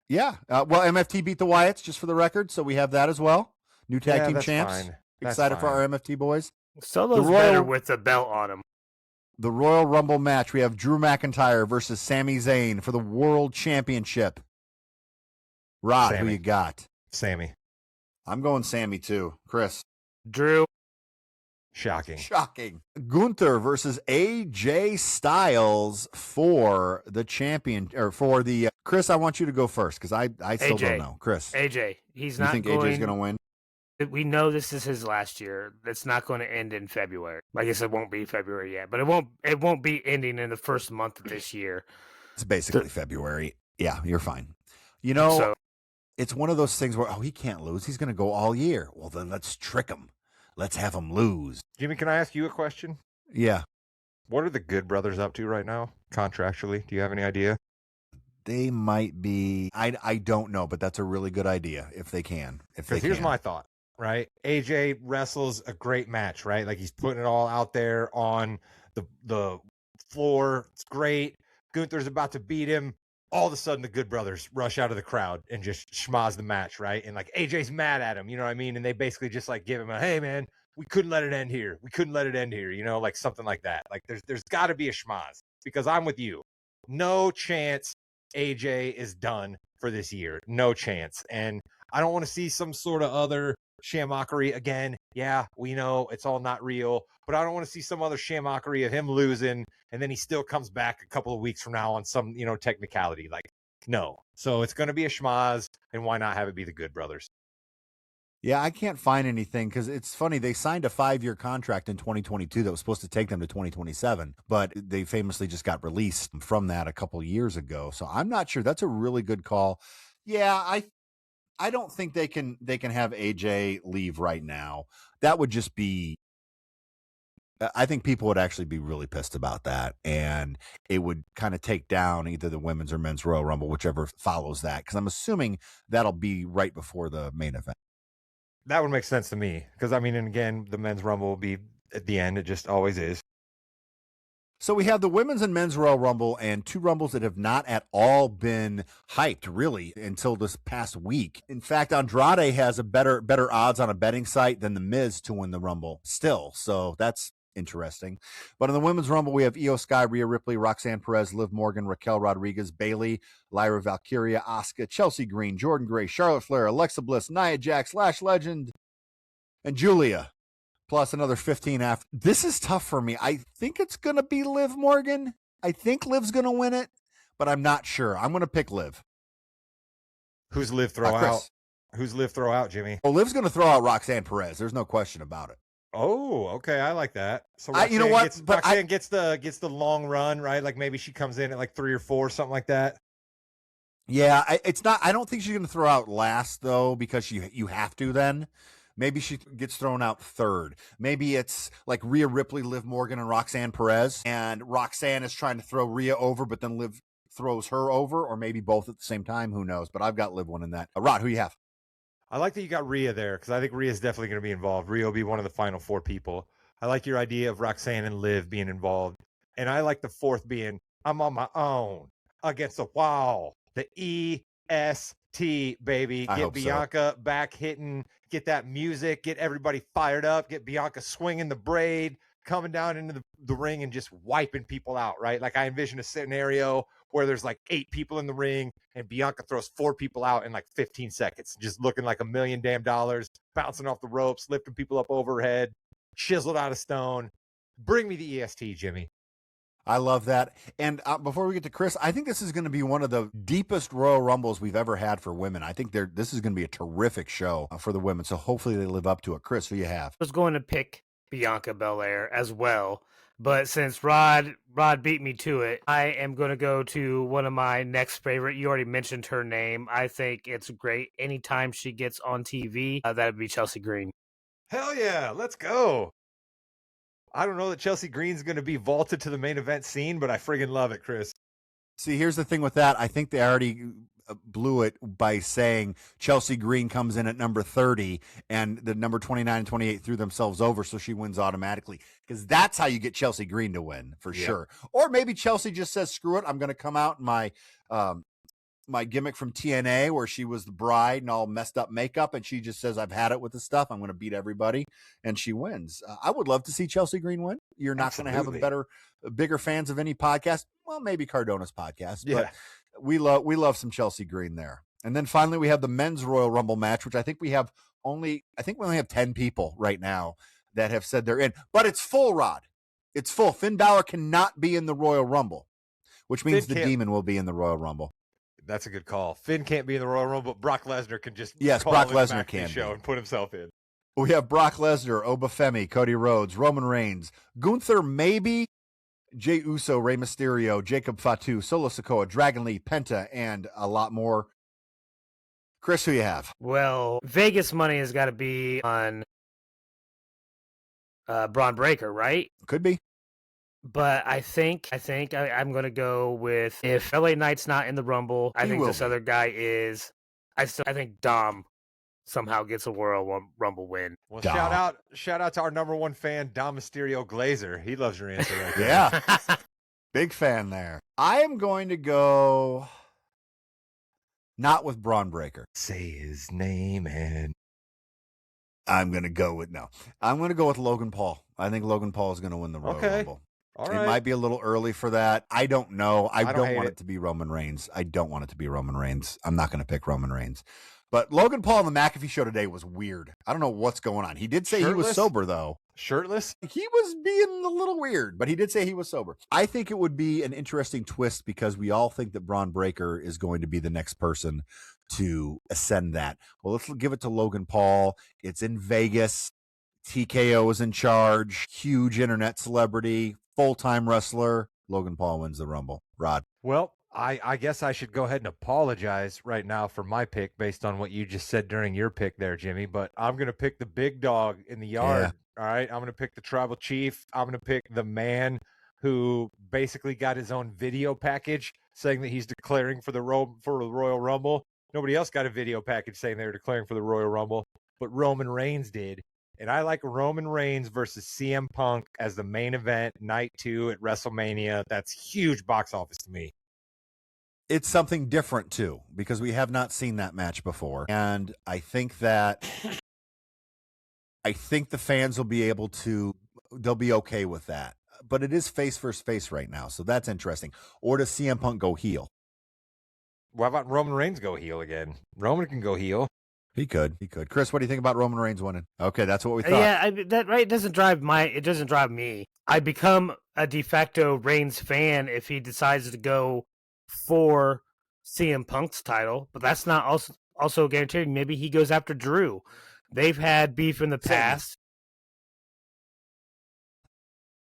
Yeah. Well, MFT beat the Wyatts, just for the record, so we have that as well. New tag team champs. Fine. Excited for our MFT boys. Solo's better with the belt on him. The Royal Rumble match, we have Drew McIntyre versus Sami Zayn for the World Championship. Rod, who you got? Sami. I'm going Sami too. Chris? Drew. Shocking. Gunther versus AJ Styles for the champion, or for the Chris, I want you to go first because I still don't know. Chris. AJ. He's you not think going... AJ's going to win? We know this is his last year. It's not going to end in February. I guess it won't be February yet, but it won't be ending in the first month of this year. It's basically February. Yeah, you're fine. You know, it's one of those things where, he can't lose. He's going to go all year. Well, then let's trick him. Let's have him lose. Jimmy, can I ask you a question? Yeah. What are the Good Brothers up to right now, contractually? Do you have any idea? They might be. I don't know, but that's a really good idea if they can. Because here's my thought. Right, AJ wrestles a great match, right? Like he's putting it all out there on the floor. It's great. Gunther's about to beat him. All of a sudden, the Good Brothers rush out of the crowd and just schmaz the match, right? And like AJ's mad at him, you know what I mean? And they basically just like give him a, hey man, we couldn't let it end here. We couldn't let it end here, you know, like something like that. Like there's got to be a schmaz because I'm with you. No chance AJ is done for this year. No chance. And I don't want to see some sort of other shamockery again. Yeah, we know it's all not real, but I don't want to see some other shamockery of him losing and then he still comes back a couple of weeks from now on some, technicality. Like, no. So it's going to be a schmaz, and why not have it be the Good Brothers? Yeah, I can't find anything because it's funny. They signed a 5-year contract in 2022 that was supposed to take them to 2027, but they famously just got released from that a couple years ago. So I'm not sure. That's a really good call. Yeah, I don't think they can have AJ leave right now. That would just be, I think people would actually be really pissed about that, and it would kind of take down either the women's or men's Royal Rumble, whichever follows that, because I'm assuming that'll be right before the main event. That would make sense to me because, and again, the men's Rumble will be at the end. It just always is. So we have the women's and men's Royal Rumble and 2 Rumbles that have not at all been hyped, really, until this past week. In fact, Andrade has a better odds on a betting site than The Miz to win the Rumble still. So that's interesting. But in the women's Rumble, we have Io Sky, Rhea Ripley, Roxanne Perez, Liv Morgan, Raquel Rodriguez, Bayley, Lyra Valkyria, Asuka, Chelsea Green, Jordan Gray, Charlotte Flair, Alexa Bliss, Nia Jax, Lash Legend, and Julia, plus another 15 after. This is tough for me. I think it's going to be Liv Morgan. I think Liv's going to win it, but I'm not sure. I'm going to pick Liv. Who's Liv throw out? Who's Liv throw out, Jimmy? Well, Liv's going to throw out Roxanne Perez. There's no question about it. Oh, okay. I like that. So Roxanne, you know what? Roxanne gets the long run, right? Like maybe she comes in at like 3 or 4, something like that. Yeah, it's not. I don't think she's going to throw out last though, because you have to then. Maybe she gets thrown out 3rd. Maybe it's like Rhea Ripley, Liv Morgan, and Roxanne Perez, and Roxanne is trying to throw Rhea over, but then Liv throws her over, or maybe both at the same time. Who knows? But I've got Liv winning that. Rod, who you have? I like that you got Rhea there because I think Rhea is definitely going to be involved. Rhea will be one of the final 4 people. I like your idea of Roxanne and Liv being involved. And I like the 4th being, I'm on my own against the wall. The EST, baby. Get Bianca back hitting, get that music, get everybody fired up, get Bianca swinging the braid, coming down into the ring and just wiping people out, right? Like I envision a scenario where there's like 8 people in the ring and Bianca throws 4 people out in like 15 seconds, just looking like $1 million damn dollars, bouncing off the ropes, lifting people up overhead, chiseled out of stone. Bring me the EST, Jimmy. I love that. And before we get to Chris, I think this is going to be one of the deepest Royal Rumbles we've ever had for women. I think this is going to be a terrific show for the women. So hopefully they live up to it. Chris, who you have? I was going to pick Bianca Belair as well, but since Rod beat me to it, I am going to go to one of my next favorite. You already mentioned her name. I think it's great. Anytime she gets on TV, that would be Chelsea Green. Hell yeah, let's go. I don't know that Chelsea Green's going to be vaulted to the main event scene, but I friggin' love it, Chris. See, here's the thing with that. I think they already blew it by saying Chelsea Green comes in at number 30 and the number 29 and 28 threw themselves over, so she wins automatically, because that's how you get Chelsea Green to win for sure. Or maybe Chelsea just says, screw it, I'm going to come out in my gimmick from TNA where she was the bride and all messed up makeup, and she just says, I've had it with the stuff, I'm going to beat everybody, and she wins. I would love to see Chelsea Green win. You're not going to have bigger fans of any podcast. Well, maybe Cardona's podcast, but we love some Chelsea Green there. And then finally we have the men's Royal Rumble match, which I think we only have 10 people right now that have said they're in, but it's full, Rod. It's full. Finn Balor cannot be in the Royal Rumble, which means the Demon will be in the Royal Rumble. That's a good call. Finn can't be in the Royal Rumble, but Brock Lesnar can just Brock Lesnar can show and put himself in. We have Brock Lesnar, Obafemi, Cody Rhodes, Roman Reigns, Gunther, maybe Jey Uso, Rey Mysterio, Jacob Fatu, Solo Sikoa, Dragon Lee, Penta, and a lot more. Chris, who you have? Well, Vegas money has got to be on Braun Breaker, right? Could be. But I think I'm going to go with, if LA Knight's not in the Rumble, I think this other guy is. I think Dom somehow gets a Royal Rumble win. Well, shout out to our number 1 fan, Dom Mysterio Glazer. He loves your answer right there. Yeah. Big fan there. I am going to go not with Braun Breaker. Say his name and I'm going to go with Logan Paul. I think Logan Paul is going to win the Royal Rumble. All It right. might be a little early for that. I don't know. I don't hate want it. it to be Roman Reigns. I don't want it to be Roman Reigns. I'm not going to pick Roman Reigns. But Logan Paul on the McAfee show today was weird. I don't know what's going on. He did say he was Shirtless? sober, though. Shirtless? He was being a little weird, but he did say he was sober. I think it would be an interesting twist because we all think that Braun Breaker is going to be the next person to ascend that. Well, let's give it to Logan Paul. It's in Vegas. TKO is in charge. Huge internet celebrity, full-time wrestler. Logan Paul wins the Rumble. Rod. Well, I guess I should go ahead and apologize right now for my pick based on what you just said during your pick there, Jimmy. But I'm going to pick the big dog in the yard. All right. I'm going to pick the tribal chief. I'm going to pick the man who basically got his own video package saying that he's declaring for the Royal Rumble. Nobody else got a video package saying they were declaring for the Royal Rumble, but Roman Reigns did. And I like Roman Reigns versus CM Punk as the main event, night 2 at WrestleMania. That's huge box office to me. It's something different, too, because we have not seen that match before. And I think the fans will be able to, they'll be okay with that. But it is face versus face right now, so that's interesting. Or does CM Punk go heel? Why about Roman Reigns go heel again? Roman can go heel. He could. Chris, what do you think about Roman Reigns winning? Okay, that's what we thought. Yeah, it doesn't drive me. I become a de facto Reigns fan if he decides to go for CM Punk's title, but that's not also guaranteed. Maybe he goes after Drew. They've had beef in the past.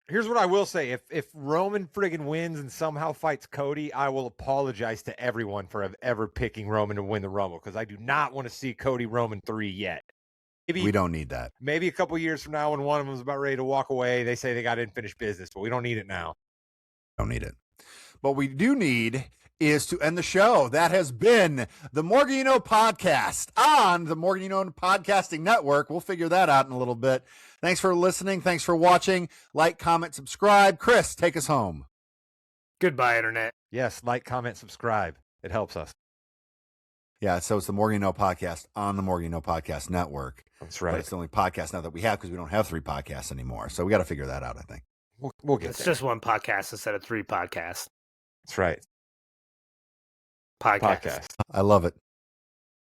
Here's what I will say. If Roman friggin' wins and somehow fights Cody, I will apologize to everyone for ever picking Roman to win the Rumble because I do not want to see Cody Roman 3 yet. We don't need that. Maybe a couple years from now when one of them is about ready to walk away, they say they got unfinished business, but we don't need it now. Don't need it. What we do need is to end the show. That has been the More Than You Know podcast on the More Than You Know Podcasting Network. We'll figure that out in a little bit. Thanks for listening. Thanks for watching. Like, comment, subscribe. Chris, take us home. Goodbye, Internet. Yes, like, comment, subscribe. It helps us. Yeah, so it's the More Than You Know podcast on the More Than You Know Podcast Network. That's right. But it's the only podcast now that we have because we don't have 3 podcasts anymore. So we got to figure that out, I think. We'll get It's there. just one podcast instead of 3 podcasts. That's right. Podcast. I love it.